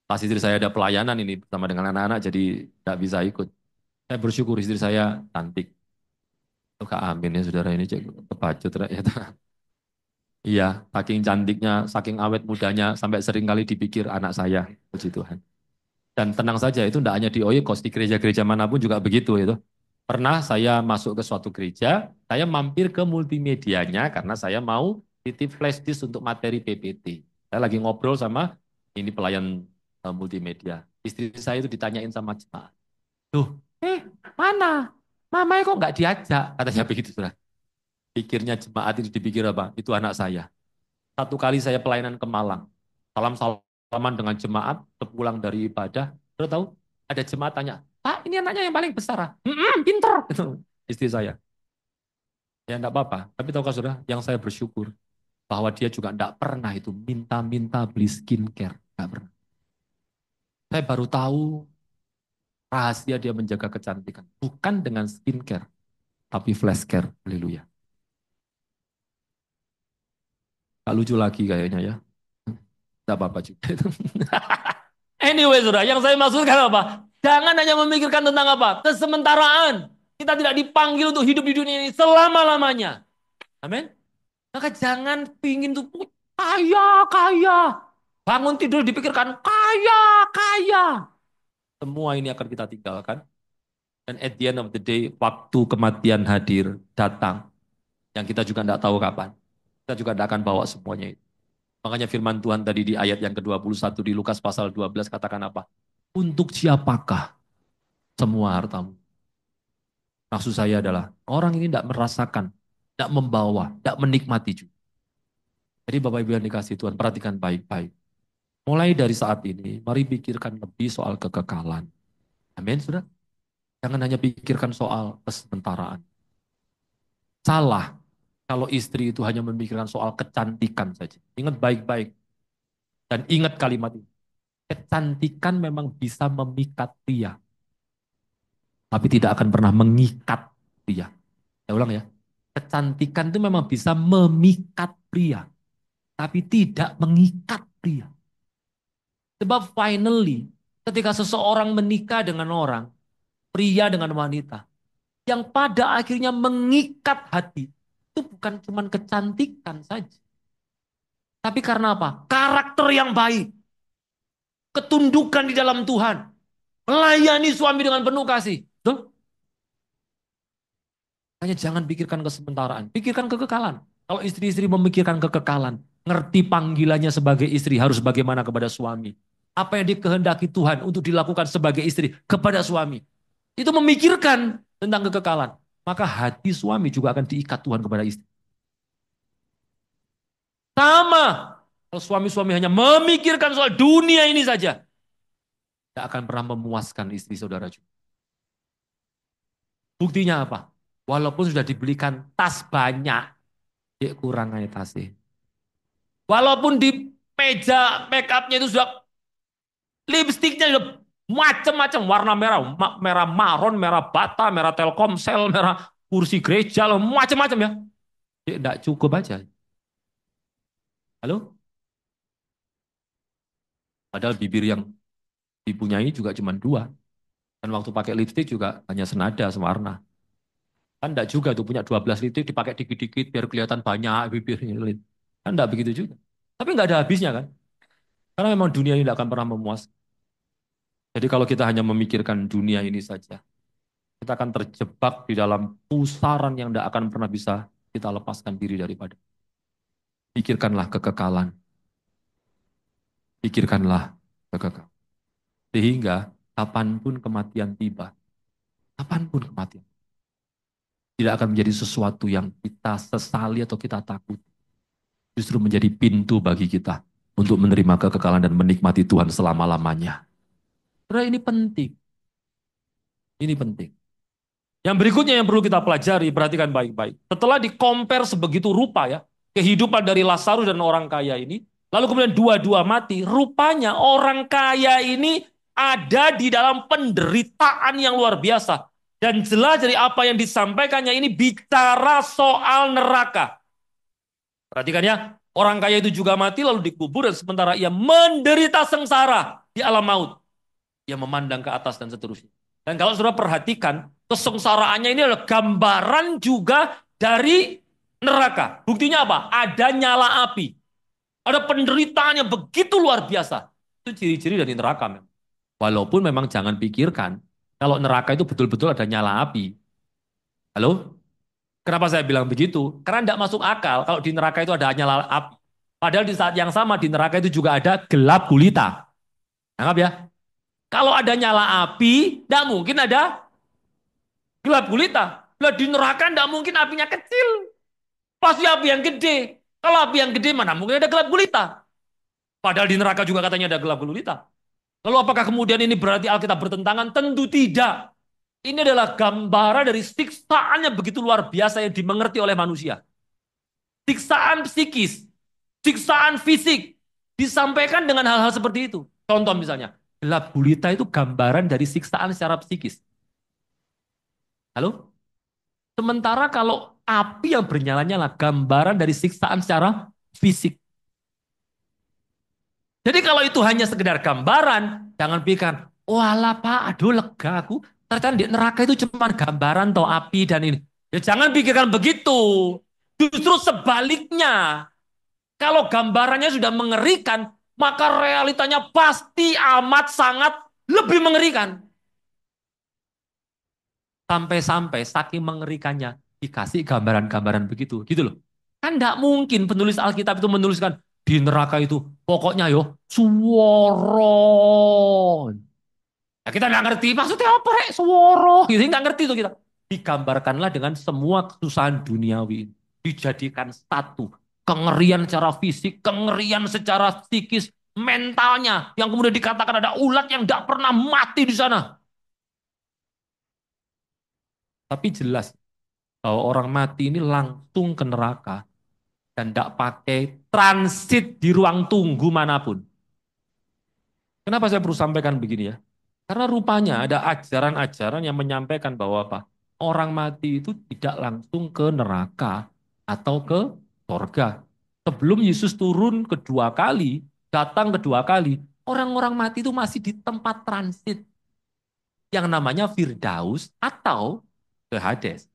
pas istri saya ada pelayanan ini bersama dengan anak-anak, jadi tidak bisa ikut. Saya bersyukur istri saya cantik. Oh, Kak Amin ya saudara ini cek kebacut ternyata. Iya, saking cantiknya, saking awet mudanya, sampai sering kali dipikir anak saya. Puji Tuhan. Dan tenang saja, itu tidak hanya di Oikos, di gereja-gereja manapun juga begitu itu. Pernah saya masuk ke suatu gereja, saya mampir ke multimedianya karena saya mau titip flash disk untuk materi PPT. Saya lagi ngobrol sama ini pelayan multimedia. Istri saya itu ditanyain sama jemaat. Tuh, mana? Mamanya kok nggak diajak? Katanya begitu, saudara. Pikirnya jemaat itu dipikir apa? Itu anak saya. Satu kali saya pelayanan ke Malang. Salam-salaman dengan jemaat, sepulang dari ibadah. Saudara tahu, ada jemaat tanya, Pak, ini anaknya yang paling besar. Ah?" Pinter. Gitu. Istri saya. Ya enggak apa-apa. Tapi tahu saudara, yang saya bersyukur, bahwa dia juga enggak pernah itu minta-minta beli skincare. Enggak pernah. Saya baru tahu rahasia dia menjaga kecantikan. Bukan dengan skincare, tapi flash care. Haleluya. Gak lucu lagi kayaknya ya. Enggak apa-apa juga. Anyway, saudara, yang saya maksudkan apa? Jangan hanya memikirkan tentang apa? Kesementaraan. Kita tidak dipanggil untuk hidup di dunia ini selama-lamanya. Amin. Maka jangan pingin tuh kaya, kaya. Bangun tidur dipikirkan kaya, kaya. Semua ini akan kita tinggalkan. Dan at the end of the day, waktu kematian hadir, datang. Yang kita juga tidak tahu kapan. Kita juga tidak akan bawa semuanya itu. Makanya firman Tuhan tadi di ayat yang ke-21 di Lukas pasal 12 katakan apa? Untuk siapakah semua hartamu? Maksud saya adalah orang ini tidak merasakan, tidak membawa, tidak menikmati juga. Jadi Bapak Ibu yang dikasih Tuhan, perhatikan baik-baik. Mulai dari saat ini, mari pikirkan lebih soal kekekalan. Amin, sudah. Jangan hanya pikirkan soal kesementaraan. Salah kalau istri itu hanya memikirkan soal kecantikan saja. Ingat baik-baik. Dan ingat kalimat ini. Kecantikan memang bisa memikat pria. Tapi tidak akan pernah mengikat pria. Saya ulang ya. Kecantikan itu memang bisa memikat pria. Tapi tidak mengikat pria. Sebab finally, ketika seseorang menikah dengan orang, pria dengan wanita, yang pada akhirnya mengikat hati, itu bukan cuma kecantikan saja. Tapi karena apa? Karakter yang baik. Ketundukan di dalam Tuhan. Melayani suami dengan penuh kasih. Betul? Hanya jangan pikirkan kesementaraan. Pikirkan kekekalan. Kalau istri-istri memikirkan kekekalan, ngerti panggilannya sebagai istri harus bagaimana kepada suami. Apa yang dikehendaki Tuhan untuk dilakukan sebagai istri kepada suami. Itu memikirkan tentang kekekalan. Maka hati suami juga akan diikat Tuhan kepada istri. Sama. Kalau suami-suami hanya memikirkan soal dunia ini saja, tidak akan pernah memuaskan istri saudara juga. Buktinya apa? Walaupun sudah dibelikan tas banyak, dia kurang aja tasnya. Walaupun di meja make upnya itu sudah lipstiknya sudah macam-macam warna merah, merah marron, merah bata, merah Telkomsel, merah kursi gereja, macam-macam ya. Dia tidak cukup aja. Halo? Padahal bibir yang dipunyai juga cuma dua. Dan waktu pakai lipstik juga hanya senada sewarna. Kan enggak juga tuh punya 12 lipstik dipakai dikit-dikit biar kelihatan banyak bibirnya. Kan enggak begitu juga. Tapi enggak ada habisnya kan. Karena memang dunia ini tidak akan pernah memuaskan. Jadi kalau kita hanya memikirkan dunia ini saja, kita akan terjebak di dalam pusaran yang tidak akan pernah bisa kita lepaskan diri daripada. Pikirkanlah kekekalan. Pikirkanlah kekekalan. Sehingga kapanpun kematian tiba, kapanpun kematian, tidak akan menjadi sesuatu yang kita sesali atau kita takut. Justru menjadi pintu bagi kita untuk menerima kekekalan dan menikmati Tuhan selama-lamanya. Karena ini penting. Ini penting. Yang berikutnya yang perlu kita pelajari, perhatikan baik-baik. Setelah dikompar sebegitu rupa ya, kehidupan dari Lazarus dan orang kaya ini, lalu kemudian dua-dua mati, rupanya orang kaya ini ada di dalam penderitaan yang luar biasa. Dan jelas dari apa yang disampaikannya ini bicara soal neraka. Perhatikan ya, orang kaya itu juga mati lalu dikubur dan sementara ia menderita sengsara di alam maut. Ia memandang ke atas dan seterusnya. Dan kalau saudara perhatikan, kesengsaraannya ini adalah gambaran juga dari neraka. Buktinya apa? Ada nyala api. Ada penderitaan yang begitu luar biasa. Itu ciri-ciri dari neraka memang. Walaupun memang jangan pikirkan, kalau neraka itu betul-betul ada nyala api. Halo? Kenapa saya bilang begitu? Karena tidak masuk akal kalau di neraka itu ada nyala api. Padahal di saat yang sama di neraka itu juga ada gelap gulita. Anggap ya. Kalau ada nyala api, tidak mungkin ada gelap gulita. Lah di neraka tidak mungkin apinya kecil. Pasti api yang gede. Kalau api yang gede mana mungkin ada gelap gulita. Padahal di neraka juga katanya ada gelap gulita. Lalu apakah kemudian ini berarti Alkitab bertentangan? Tentu tidak. Ini adalah gambaran dari siksaan yang begitu luar biasa yang dimengerti oleh manusia. Siksaan psikis, siksaan fisik, disampaikan dengan hal-hal seperti itu. Contoh misalnya, gelap gulita itu gambaran dari siksaan secara psikis. Halo? Sementara kalau api yang bernyala-nyala, gambaran dari siksaan secara fisik. Jadi kalau itu hanya sekedar gambaran, jangan pikir, walah Pak, aduh lega aku. Ternyata di neraka itu cuma gambaran toh api dan ini. Ya jangan pikirkan begitu. Justru sebaliknya. Kalau gambarannya sudah mengerikan, maka realitanya pasti amat sangat lebih mengerikan. Sampai-sampai saking mengerikannya dikasih gambaran-gambaran begitu, gitu loh. Kan tidak mungkin penulis Alkitab itu menuliskan di neraka itu pokoknya yo suworon. Ya, kita nggak ngerti maksudnya apa rek suworo, gitu nggak ngerti itu kita. Digambarkanlah dengan semua kesusahan duniawi, dijadikan satu kengerian secara fisik, kengerian secara psikis, mentalnya, yang kemudian dikatakan ada ulat yang tidak pernah mati di sana. Tapi jelas bahwa orang mati ini langsung ke neraka dan tidak pakai transit di ruang tunggu manapun. Kenapa saya perlu sampaikan begini ya? Karena rupanya ada ajaran-ajaran yang menyampaikan bahwa apa? Orang mati itu tidak langsung ke neraka atau ke surga. Sebelum Yesus turun kedua kali, datang kedua kali, orang-orang mati itu masih di tempat transit yang namanya Firdaus atau ke Hades.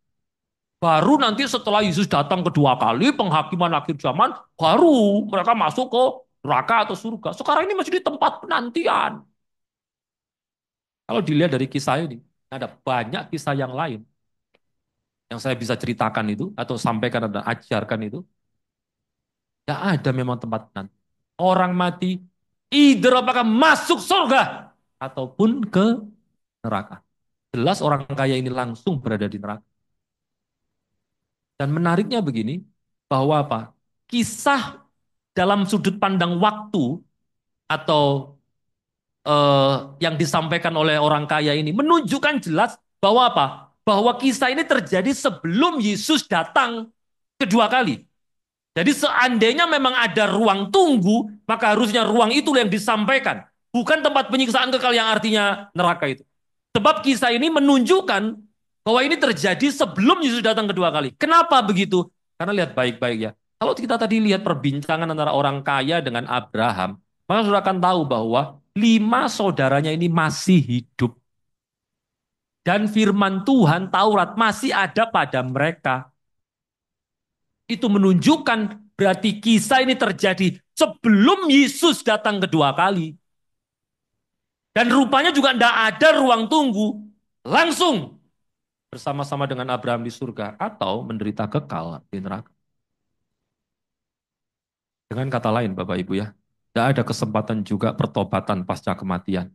Baru nanti setelah Yesus datang kedua kali, penghakiman akhir zaman, baru mereka masuk ke neraka atau surga. Sekarang ini masih di tempat penantian. Kalau dilihat dari kisah ini, ada banyak kisah yang lain yang saya bisa ceritakan itu, atau sampaikan dan ajarkan itu. Tidak ada memang tempat penantian. Orang mati, either apakah masuk surga, ataupun ke neraka. Jelas orang kaya ini langsung berada di neraka. Dan menariknya begini, bahwa apa? Kisah dalam sudut pandang waktu atau yang disampaikan oleh orang kaya ini menunjukkan jelas bahwa apa? Bahwa kisah ini terjadi sebelum Yesus datang kedua kali. Jadi seandainya memang ada ruang tunggu, maka harusnya ruang itu yang disampaikan. Bukan tempat penyiksaan kekal yang artinya neraka itu. Sebab kisah ini menunjukkan bahwa ini terjadi sebelum Yesus datang kedua kali. Kenapa begitu? Karena lihat baik-baik ya. Kalau kita tadi lihat perbincangan antara orang kaya dengan Abraham, maka sudah akan tahu bahwa 5 saudaranya ini masih hidup. Dan firman Tuhan, Taurat masih ada pada mereka. Itu menunjukkan berarti kisah ini terjadi sebelum Yesus datang kedua kali. Dan rupanya juga tidak ada ruang tunggu. Langsung bersama-sama dengan Abraham di surga atau menderita kekal di neraka. Dengan kata lain Bapak Ibu ya, tidak ada kesempatan juga pertobatan pasca kematian.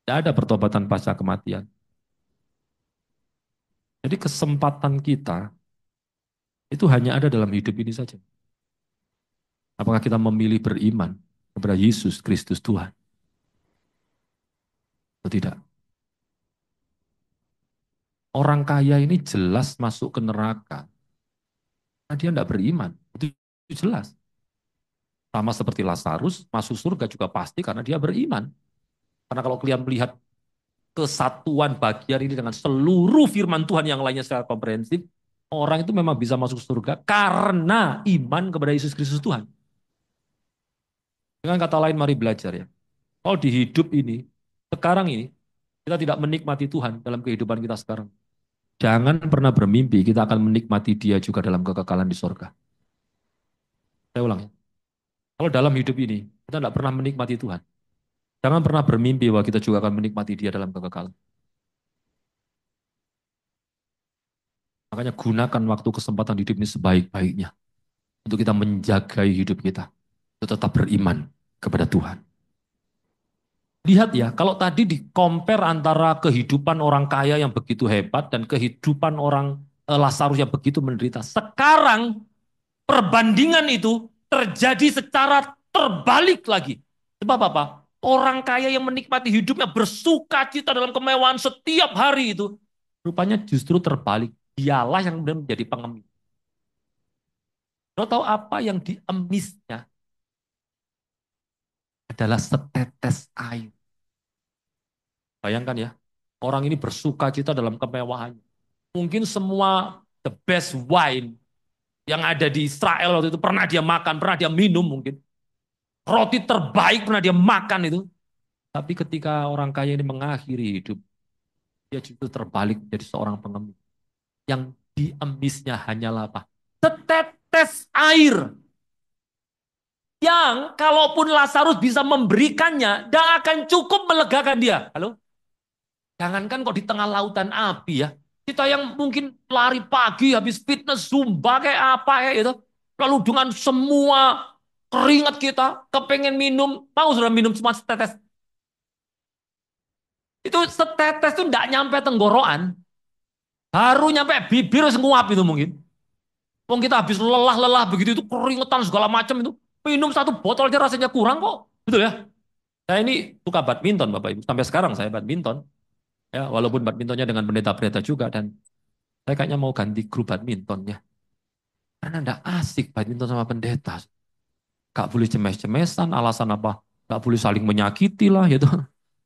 Tidak ada pertobatan pasca kematian. Jadi kesempatan kita itu hanya ada dalam hidup ini saja. Apakah kita memilih beriman kepada Yesus Kristus Tuhan atau tidak? Orang kaya ini jelas masuk ke neraka. Karena dia tidak beriman. Itu jelas. Sama seperti Lazarus, masuk surga juga pasti karena dia beriman. Karena kalau kalian melihat kesatuan bagian ini dengan seluruh firman Tuhan yang lainnya secara komprehensif, orang itu memang bisa masuk surga karena iman kepada Yesus Kristus Tuhan. Dengan kata lain, mari belajar ya. Kalau di hidup ini, sekarang ini, kita tidak menikmati Tuhan dalam kehidupan kita sekarang. Jangan pernah bermimpi kita akan menikmati dia juga dalam kekekalan di sorga. Saya ulang ya. Kalau dalam hidup ini, kita tidak pernah menikmati Tuhan. Jangan pernah bermimpi bahwa kita juga akan menikmati dia dalam kekekalan. Makanya gunakan waktu kesempatan hidup ini sebaik-baiknya. Untuk kita menjaga hidup kita. Untuk tetap beriman kepada Tuhan. Lihat ya, kalau tadi di compare antara kehidupan orang kaya yang begitu hebat dan kehidupan orang Lazarus yang begitu menderita. Sekarang Perbandingan itu terjadi secara terbalik lagi. Sebab apa? Orang kaya yang menikmati hidupnya bersuka cita dalam kemewahan setiap hari itu, rupanya justru terbalik. Dialah yang kemudian menjadi pengemis. Lo tahu apa yang diemisnya? Adalah setetes air. Bayangkan ya, orang ini bersuka cita dalam kemewahannya. Mungkin semua the best wine yang ada di Israel waktu itu pernah dia makan, pernah dia minum mungkin. Roti terbaik pernah dia makan itu. Tapi ketika orang kaya ini mengakhiri hidup, dia justru terbalik menjadi seorang pengemis. Yang diemisnya hanyalah apa? Setetes air. Yang kalaupun Lazarus bisa memberikannya, tidak akan cukup melegakan dia. Halo? Jangankan kok di tengah lautan api ya. Kita yang mungkin lari pagi, habis fitness, zumba kayak apa kayak itu. Lalu dengan semua keringat kita, kepengen minum, mau sudah minum cuma setetes. Itu setetes itu tidak nyampe tenggorokan. Baru nyampe bibir nguap itu mungkin. Wong kita habis lelah-lelah begitu itu keringetan segala macam itu. Minum satu botol aja rasanya kurang kok. Betul ya? Saya ini suka badminton Bapak Ibu. Sampai sekarang saya badminton. Ya, walaupun badmintonnya dengan pendeta-pendeta juga. Dan saya kayaknya mau ganti grup badmintonnya. Karena enggak asik badminton sama pendeta. Gak boleh cemes-cemesan. Alasan apa? Gak boleh saling menyakiti lah gitu.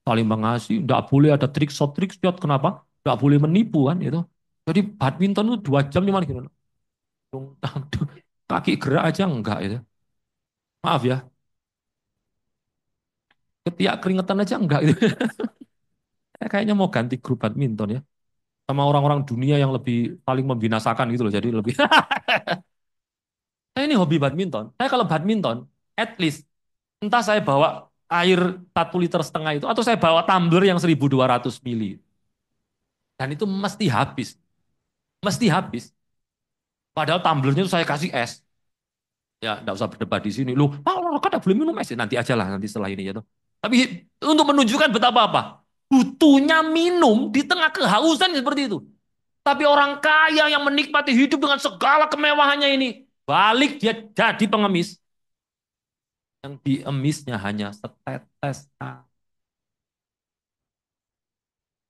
Saling mengasihi. Enggak boleh ada trik shot, trik shot. Kenapa? Enggak boleh menipu kan gitu. Jadi badminton itu 2 jam gimana gimana. Kaki gerak aja enggak itu. Maaf ya. Ketiak keringetan aja enggak gitu. Saya kayaknya mau ganti grup badminton ya. Sama orang-orang dunia yang lebih saling membinasakan gitu loh. Jadi lebih. Saya ini hobi badminton. Saya kalau badminton, at least entah saya bawa air 1,5 liter itu atau saya bawa tumbler yang 1.200 mili. Dan itu mesti habis. Mesti habis. Padahal tumblernya itu saya kasih es. Ya, enggak usah berdebat di sini. Loh, kan enggak boleh minum es. Nanti aja lah, nanti setelah ini ya. Tapi untuk menunjukkan betapa apa? Butuhnya minum di tengah kehausan seperti itu. Tapi orang kaya yang menikmati hidup dengan segala kemewahannya ini, balik dia jadi pengemis. Yang diemisnya hanya setetes air.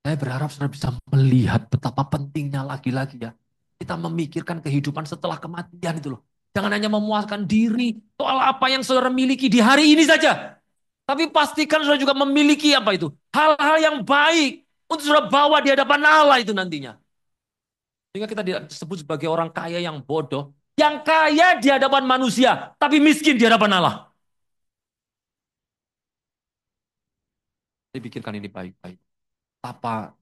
Saya berharap saudara bisa melihat betapa pentingnya lagi-lagi ya. Kita memikirkan kehidupan setelah kematian itu loh. Jangan hanya memuaskan diri soal apa yang saudara miliki di hari ini saja. Tapi pastikan saudara juga memiliki apa itu? Hal-hal yang baik untuk saudara bawa di hadapan Allah itu nantinya. Sehingga kita disebut sebagai orang kaya yang bodoh. Yang kaya di hadapan manusia, tapi miskin di hadapan Allah. Saya pikirkan ini baik-baik. Apa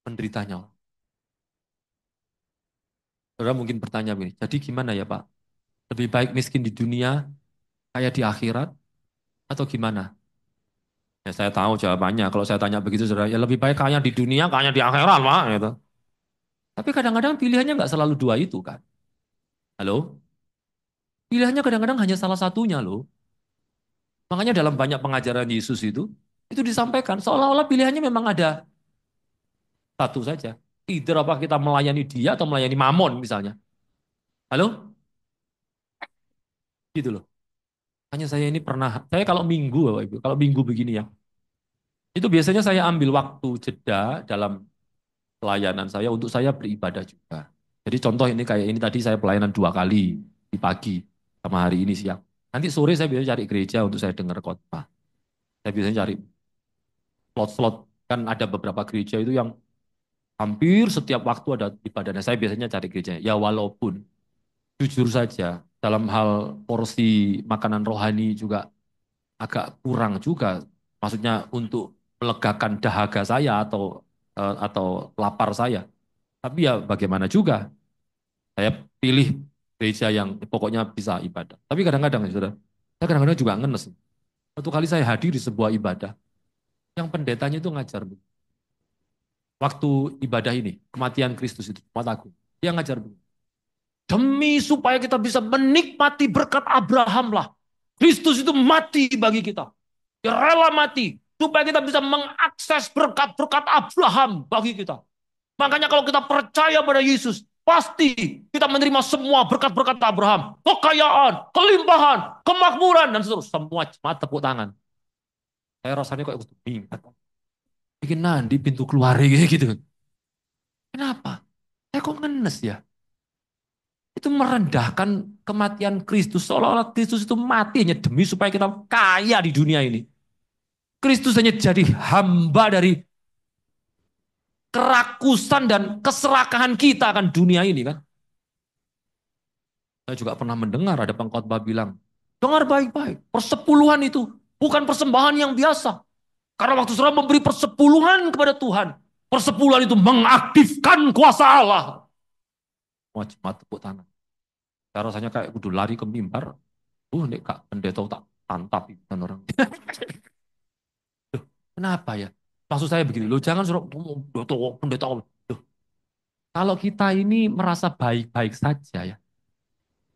penderitanya? Saudara mungkin bertanya begini, jadi gimana ya Pak? Lebih baik miskin di dunia, kaya di akhirat, atau gimana? Ya saya tahu jawabannya. Kalau saya tanya begitu, saudara, ya lebih baik kaya di dunia, kaya di akhirat, Pak. Gitu. Tapi kadang-kadang pilihannya nggak selalu dua itu kan. Halo? Pilihannya kadang-kadang hanya salah satunya loh. Makanya dalam banyak pengajaran Yesus itu disampaikan seolah-olah pilihannya memang ada satu saja. Either apa kita melayani dia atau melayani Mamon misalnya. Halo? Gitu loh. Hanya saya ini pernah, saya kalau minggu Bapak Ibu, kalau minggu begini ya, itu biasanya saya ambil waktu jeda dalam pelayanan saya untuk saya beribadah juga. Jadi contoh ini kayak ini tadi saya pelayanan 2 kali di pagi sama hari ini siang. Nanti sore saya biasanya cari gereja untuk saya dengar khotbah. Saya biasanya cari slot-slot, kan ada beberapa gereja itu yang hampir setiap waktu ada ibadah. Nah, saya biasanya cari gereja. Ya walaupun jujur saja dalam hal porsi makanan rohani juga agak kurang juga. Maksudnya untuk melegakan dahaga saya atau lapar saya. Tapi ya bagaimana juga. Saya pilih gereja yang pokoknya bisa ibadah. Tapi kadang-kadang, saudara, saya kadang-kadang juga ngenes. Satu kali saya hadir di sebuah ibadah, yang pendetanya itu ngajar. Waktu ibadah ini, kematian Kristus itu, mataku. Dia ngajar begini. Demi supaya kita bisa menikmati berkat Abraham lah. Kristus itu mati bagi kita. Dia rela mati. Supaya kita bisa mengakses berkat-berkat Abraham bagi kita. Makanya kalau kita percaya pada Yesus, pasti kita menerima semua berkat-berkat Abraham. Kekayaan, kelimpahan, kemakmuran, dan seterusnya. Semua jemaat tepuk tangan. Saya rasanya kok bingung. Bikin nanti pintu keluar gitu. Kenapa? Saya kok ngenes ya? Itu merendahkan kematian Kristus. Seolah-olah Kristus itu mati hanya demi supaya kita kaya di dunia ini. Kristus hanya jadi hamba dari kerakusan dan keserakahan kita akan dunia ini kan. Saya juga pernah mendengar ada pengkhotbah bilang, dengar baik-baik, persepuluhan itu bukan persembahan yang biasa. Karena waktu saudara memberi persepuluhan kepada Tuhan, persepuluhan itu mengaktifkan kuasa Allah. Wah, jemaat tepuk tangan. Saya rasanya kayak kudu lari ke mimbar. Nek kak pendeta tak tantap kan orang. Loh, kenapa ya? Maksud saya begini, loh jangan suruh pendeta. Loh, kalau kita ini merasa baik-baik saja ya,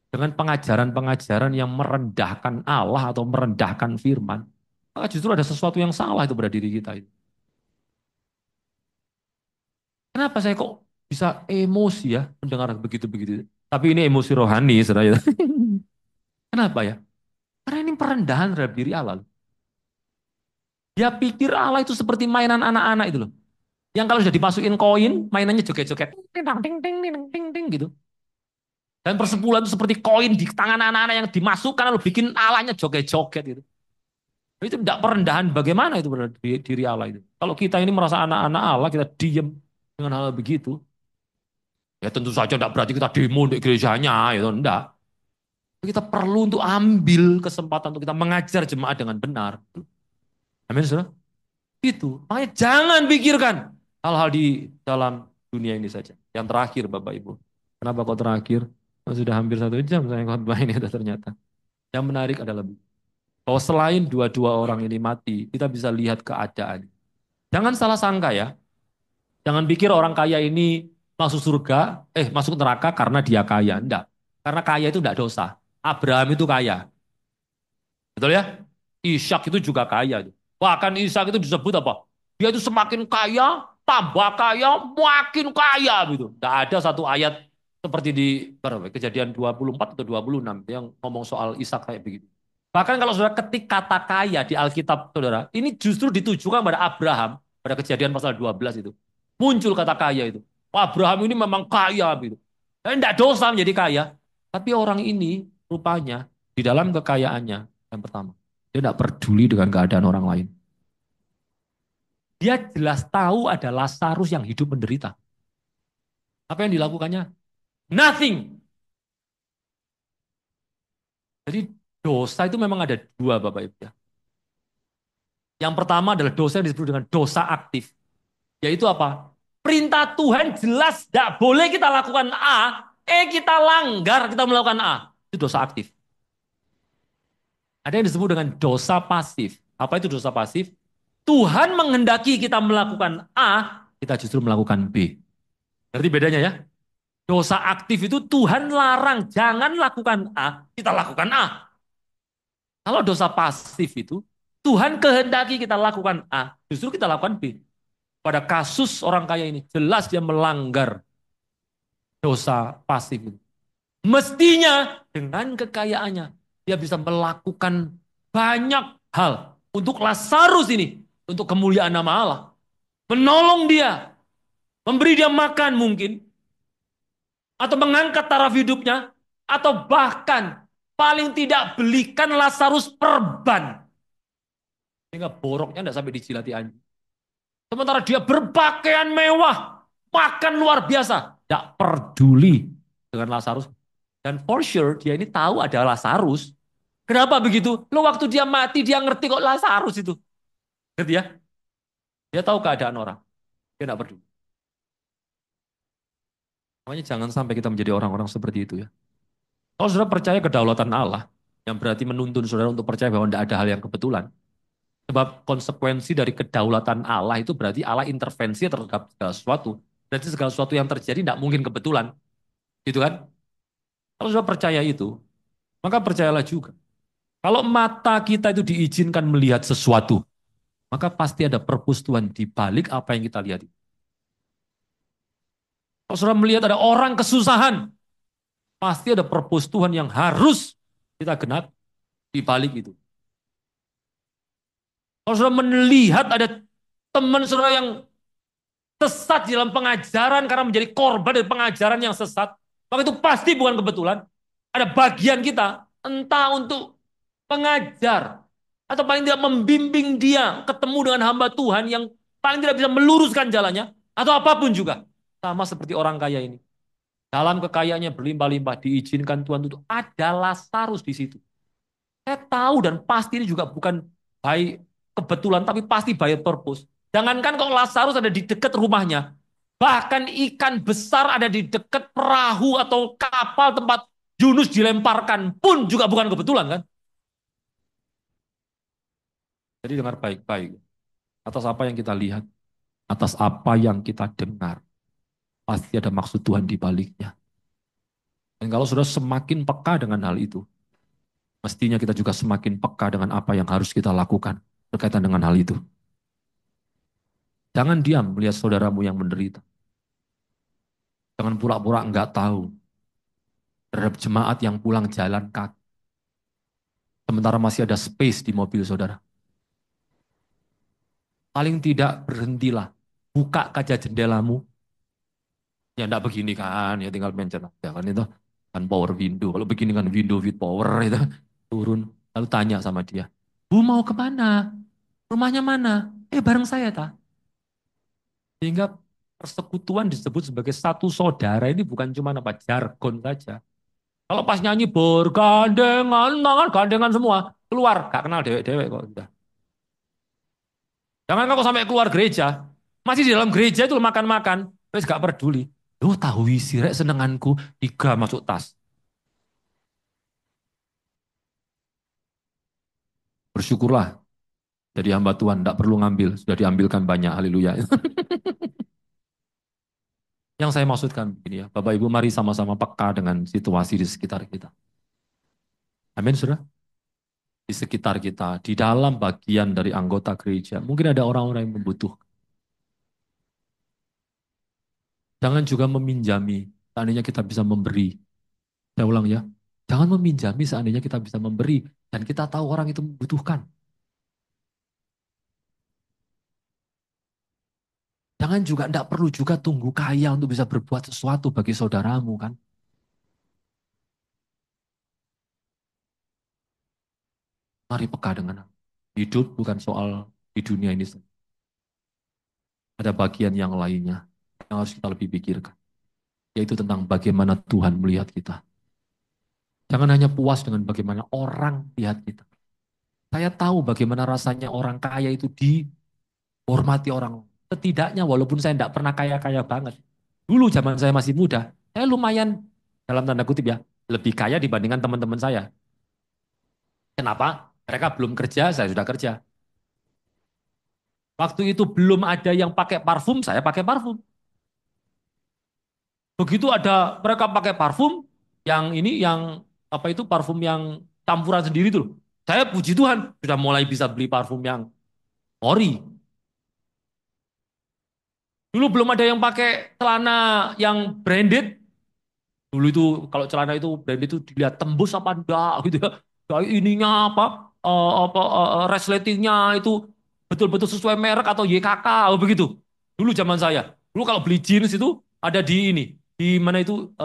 dengan pengajaran-pengajaran yang merendahkan Allah atau merendahkan firman, maka justru ada sesuatu yang salah itu pada diri kita itu. Kenapa saya kok bisa emosi ya mendengar begitu-begitu? Tapi ini emosi rohani, saudara. Kenapa ya? Karena ini perendahan terhadap diri Allah. Dia pikir Allah itu seperti mainan anak-anak itu loh. Yang kalau sudah dimasukin koin, mainannya joget-joget. Ting, ting, ting, ting, ting, ting, ting, gitu. Dan persepuluhan itu seperti koin di tangan anak-anak yang dimasukkan lalu bikin Allahnya joget-joget gitu. Itu tidak perendahan bagaimana itu pada diri Allah itu. Kalau kita ini merasa anak-anak Allah, kita diam dengan hal begitu. Ya tentu saja tidak berarti kita demo di gerejanya, itu enggak. Kita perlu untuk ambil kesempatan untuk kita mengajar jemaat dengan benar. Amin, saudara. Itu. Makanya jangan pikirkan hal-hal di dalam dunia ini saja. Yang terakhir, Bapak Ibu. Kenapa kok terakhir? Sudah hampir 1 jam saya khotbah ini ternyata. Yang menarik adalah bahwa selain dua-dua orang ini mati, kita bisa lihat keadaan. Jangan salah sangka ya. Jangan pikir orang kaya ini masuk surga, masuk neraka karena dia kaya. Enggak. Karena kaya itu enggak dosa. Abraham itu kaya. Betul ya? Ishak itu juga kaya. Bahkan Ishak itu disebut apa? Dia itu semakin kaya, tambah kaya, makin kaya gitu. Tidak ada satu ayat seperti di Kejadian 24 atau 26 yang ngomong soal Ishak kayak begitu. Bahkan kalau saudara ketik kata kaya di Alkitab saudara, ini justru ditujukan pada Abraham, pada Kejadian pasal 12 itu. Muncul kata kaya itu. Abraham ini memang kaya gitu. Dan tidak dosa menjadi kaya. Tapi orang ini rupanya di dalam kekayaannya yang pertama, dia tidak peduli dengan keadaan orang lain. Dia jelas tahu ada Lazarus yang hidup menderita. Apa yang dilakukannya? Nothing. Jadi dosa itu memang ada dua Bapak Ibu ya. Yang pertama adalah dosa yang disebut dengan dosa aktif. Yaitu apa? Perintah Tuhan jelas tidak boleh kita lakukan A, kita langgar, kita melakukan A. Itu dosa aktif. Ada yang disebut dengan dosa pasif. Apa itu dosa pasif? Tuhan menghendaki kita melakukan A, kita justru melakukan B. Ngerti bedanya ya? Dosa aktif itu Tuhan larang, jangan lakukan A, kita lakukan A. Kalau dosa pasif itu, Tuhan kehendaki kita lakukan A, justru kita lakukan B. Pada kasus orang kaya ini, jelas dia melanggar dosa pasif itu. Mestinya dengan kekayaannya, dia bisa melakukan banyak hal untuk Lazarus ini, untuk kemuliaan nama Allah. Menolong dia, memberi dia makan mungkin, atau mengangkat taraf hidupnya, atau bahkan paling tidak belikan Lazarus perban. Sehingga boroknya tidak sampai dijilati anjing. Sementara dia berpakaian mewah, makan luar biasa, tidak peduli dengan Lazarus. Dan for sure dia ini tahu ada Lazarus. Kenapa begitu? Lo waktu dia mati dia ngerti kok Lazarus itu. Ngerti ya? Dia tahu keadaan orang. Dia tidak peduli. Makanya jangan sampai kita menjadi orang-orang seperti itu ya. Kalau saudara percaya kedaulatan Allah, yang berarti menuntun saudara untuk percaya bahwa tidak ada hal yang kebetulan. Sebab konsekuensi dari kedaulatan Allah itu berarti Allah intervensi terhadap segala sesuatu. Berarti segala sesuatu yang terjadi tidak mungkin kebetulan. Gitu kan? Kalau saudara percaya itu, maka percayalah juga. Kalau mata kita itu diizinkan melihat sesuatu, maka pasti ada purpose Tuhan di balik apa yang kita lihat. Kalau saudara melihat ada orang kesusahan, pasti ada purpose Tuhan yang harus kita genap di balik itu. Kalau saudara melihat ada teman saudara yang sesat di dalam pengajaran karena menjadi korban dari pengajaran yang sesat, maka itu pasti bukan kebetulan. Ada bagian kita, entah untuk mengajar, atau paling tidak membimbing dia ketemu dengan hamba Tuhan yang paling tidak bisa meluruskan jalannya, atau apapun juga. Sama seperti orang kaya ini. Dalam kekayaannya berlimpah-limpah, diizinkan Tuhan untuk ada Lazarus di situ. Saya tahu dan pasti ini juga bukan by kebetulan, tapi pasti by purpose. Jangankan kalau Lazarus ada di dekat rumahnya, bahkan ikan besar ada di dekat perahu atau kapal tempat Yunus dilemparkan pun juga bukan kebetulan kan? Jadi dengar baik-baik. Atas apa yang kita lihat, atas apa yang kita dengar, pasti ada maksud Tuhan di baliknya. Dan kalau sudah semakin peka dengan hal itu, mestinya kita juga semakin peka dengan apa yang harus kita lakukan berkaitan dengan hal itu. Jangan diam melihat saudaramu yang menderita. Jangan pura-pura enggak tahu terhadap jemaat yang pulang jalan kaki. Sementara masih ada space di mobil saudara. Paling tidak berhentilah. Buka kaca jendelamu. Ya enggak begini kan, ya tinggal mention aja kan itu. Kan power window. Kalau begini kan window with power itu. Turun. Lalu tanya sama dia. Bu mau kemana? Rumahnya mana? Bareng saya tak. Sehingga persekutuan disebut sebagai satu saudara ini bukan cuma apa jargon saja. Kalau pas nyanyi bergandengan tangan, gandengan semua. Keluar, gak kenal dewek-dewek kok. Udah. Jangan kau sampai keluar gereja. Masih di dalam gereja itu makan-makan. Terus gak peduli. Loh tahu isi rek senenganku. 3 masuk tas. Bersyukurlah. Jadi hamba Tuhan. Tidak perlu ngambil. Sudah diambilkan banyak. Haleluya. Yang saya maksudkan begini ya. Bapak Ibu mari sama-sama peka dengan situasi di sekitar kita. Amin saudara. Di sekitar kita, di dalam bagian dari anggota gereja. Mungkin ada orang-orang yang membutuhkan. Jangan juga meminjami, seandainya kita bisa memberi. Saya ulang ya, jangan meminjami seandainya kita bisa memberi. Dan kita tahu orang itu membutuhkan. Jangan juga, tidak perlu juga tunggu kaya untuk bisa berbuat sesuatu bagi saudaramu kan. Mari peka dengan hidup bukan soal di dunia ini. Ada bagian yang lainnya yang harus kita lebih pikirkan. Yaitu tentang bagaimana Tuhan melihat kita. Jangan hanya puas dengan bagaimana orang lihat kita. Saya tahu bagaimana rasanya orang kaya itu dihormati orang. Setidaknya walaupun saya tidak pernah kaya-kaya banget. Dulu zaman saya masih muda, saya lumayan dalam tanda kutip ya, lebih kaya dibandingkan teman-teman saya. Kenapa? Mereka belum kerja, saya sudah kerja. Waktu itu belum ada yang pakai parfum, saya pakai parfum. Begitu ada mereka pakai parfum, yang ini yang apa itu parfum yang campuran sendiri tuh. Saya puji Tuhan sudah mulai bisa beli parfum yang ori. Dulu belum ada yang pakai celana yang branded. Dulu itu kalau celana itu branded itu dilihat tembus apa enggak gitu ya. Kayak ininya resletingnya itu betul-betul sesuai merek atau YKK begitu. Dulu zaman saya. Dulu kalau beli jeans itu ada di ini, di mana itu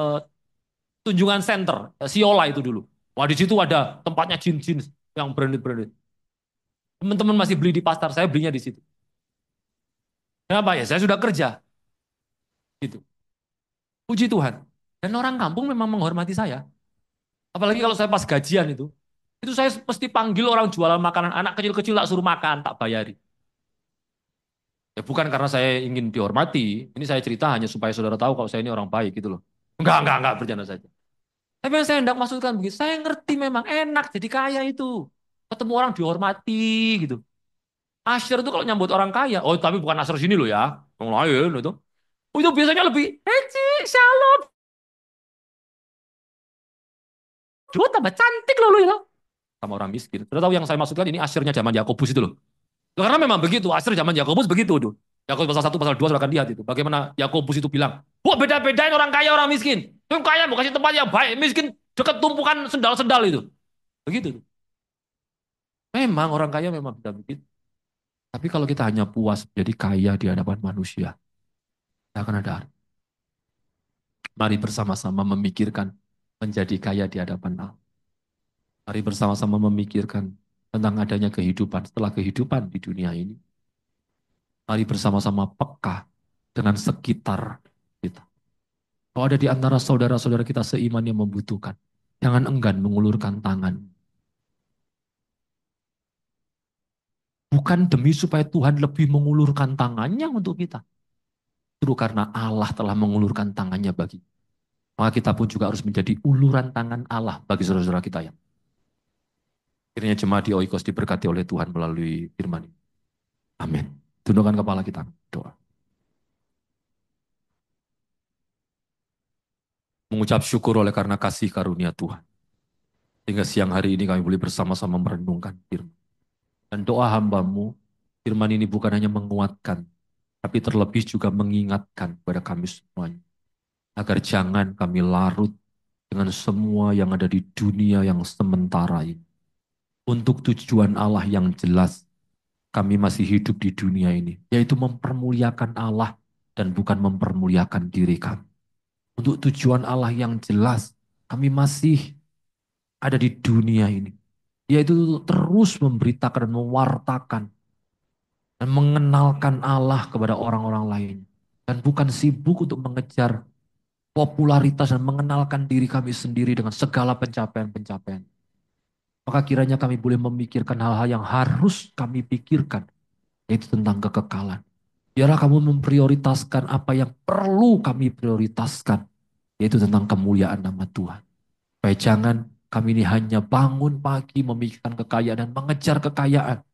Tunjungan Center, Siola itu dulu. Wah di situ ada tempatnya jeans-jeans yang branded-branded. Teman-teman masih beli di pasar, saya belinya di situ. Kenapa ya? Saya sudah kerja. Gitu. Puji Tuhan. Dan orang kampung memang menghormati saya. Apalagi kalau saya pas gajian itu saya mesti panggil orang jualan makanan, anak kecil-kecil tak suruh makan, tak bayari. Ya bukan karena saya ingin dihormati, ini saya cerita hanya supaya saudara tahu kalau saya ini orang baik gitu loh. Enggak, bercanda saja. Tapi yang saya hendak maksudkan begitu, saya ngerti memang enak jadi kaya itu. Ketemu orang dihormati gitu. Asyir itu kalau nyambut orang kaya, oh tapi bukan asyir sini loh ya, yang lain itu. Oh, itu biasanya lebih, shalom. Duh, tambah cantik loh lu ya. Sama orang miskin. Sudah tahu yang saya maksudkan ini asyirnya zaman Yakobus itu loh. Karena memang begitu, asyir zaman Yakobus begitu tuh. Yakobus pasal 1, pasal 2 silakan lihat itu. Bagaimana Yakobus itu bilang, wah beda-bedain orang kaya orang miskin. Yang kaya mau kasih tempat yang baik, miskin dekat tumpukan sendal-sendal itu. Begitu. Memang orang kaya memang tidak begitu. Tapi kalau kita hanya puas jadi kaya di hadapan manusia, tidak akan ada arti. Mari bersama-sama memikirkan menjadi kaya di hadapan Allah. Mari bersama-sama memikirkan tentang adanya kehidupan setelah kehidupan di dunia ini. Mari bersama-sama peka dengan sekitar kita. Kalau ada di antara saudara-saudara kita seiman yang membutuhkan, jangan enggan mengulurkan tangan. Bukan demi supaya Tuhan lebih mengulurkan tangannya untuk kita. Justru karena Allah telah mengulurkan tangannya bagi. Maka kita pun juga harus menjadi uluran tangan Allah bagi saudara-saudara kita yang. Akhirnya jemaat di Oikos diberkati oleh Tuhan melalui firman ini. Amin. Tundukkan kepala kita, doa. Mengucap syukur oleh karena kasih karunia Tuhan. Sehingga siang hari ini kami boleh bersama-sama merenungkan firman. Dan doa hambamu, firman ini bukan hanya menguatkan, tapi terlebih juga mengingatkan kepada kami semuanya. Agar jangan kami larut dengan semua yang ada di dunia yang sementara ini. Untuk tujuan Allah yang jelas, kami masih hidup di dunia ini, yaitu mempermuliakan Allah dan bukan mempermuliakan diri kami. Untuk tujuan Allah yang jelas, kami masih ada di dunia ini, yaitu terus memberitakan dan mewartakan dan mengenalkan Allah kepada orang-orang lain. Dan bukan sibuk untuk mengejar popularitas dan mengenalkan diri kami sendiri dengan segala pencapaian-pencapaian. Maka kiranya kami boleh memikirkan hal-hal yang harus kami pikirkan, yaitu tentang kekekalan. Biarlah kamu memprioritaskan apa yang perlu kami prioritaskan, yaitu tentang kemuliaan nama Tuhan. Supaya jangan kami ini hanya bangun pagi memikirkan kekayaan dan mengejar kekayaan.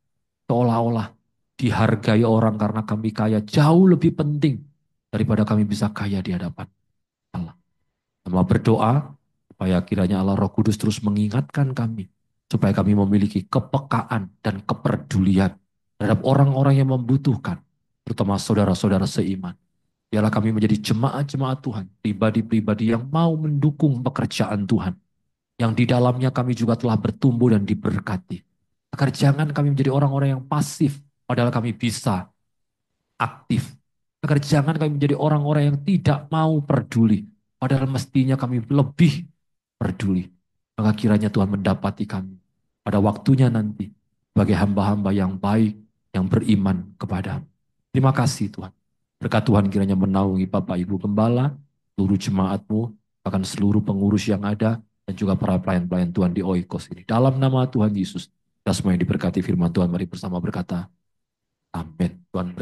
Seolah-olah dihargai orang karena kami kaya jauh lebih penting daripada kami bisa kaya di hadapan Allah. Sama berdoa supaya kiranya Allah Roh Kudus terus mengingatkan kami. Supaya kami memiliki kepekaan dan kepedulian terhadap orang-orang yang membutuhkan. Terutama saudara-saudara seiman. Biarlah kami menjadi jemaat-jemaat Tuhan. Pribadi-pribadi yang mau mendukung pekerjaan Tuhan. Yang di dalamnya kami juga telah bertumbuh dan diberkati. Agar jangan kami menjadi orang-orang yang pasif. Padahal kami bisa aktif. Agar jangan kami menjadi orang-orang yang tidak mau peduli. Padahal mestinya kami lebih peduli. Maka kiranya Tuhan mendapati kami pada waktunya nanti sebagai hamba-hamba yang baik, yang beriman kepada. Terima kasih Tuhan. Berkat Tuhan kiranya menaungi Bapak Ibu Gembala, seluruh jemaatmu, bahkan seluruh pengurus yang ada, dan juga para pelayan-pelayan Tuhan di Oikos ini. Dalam nama Tuhan Yesus, kita semua yang diberkati firman Tuhan, mari bersama berkata, amin. Tuhan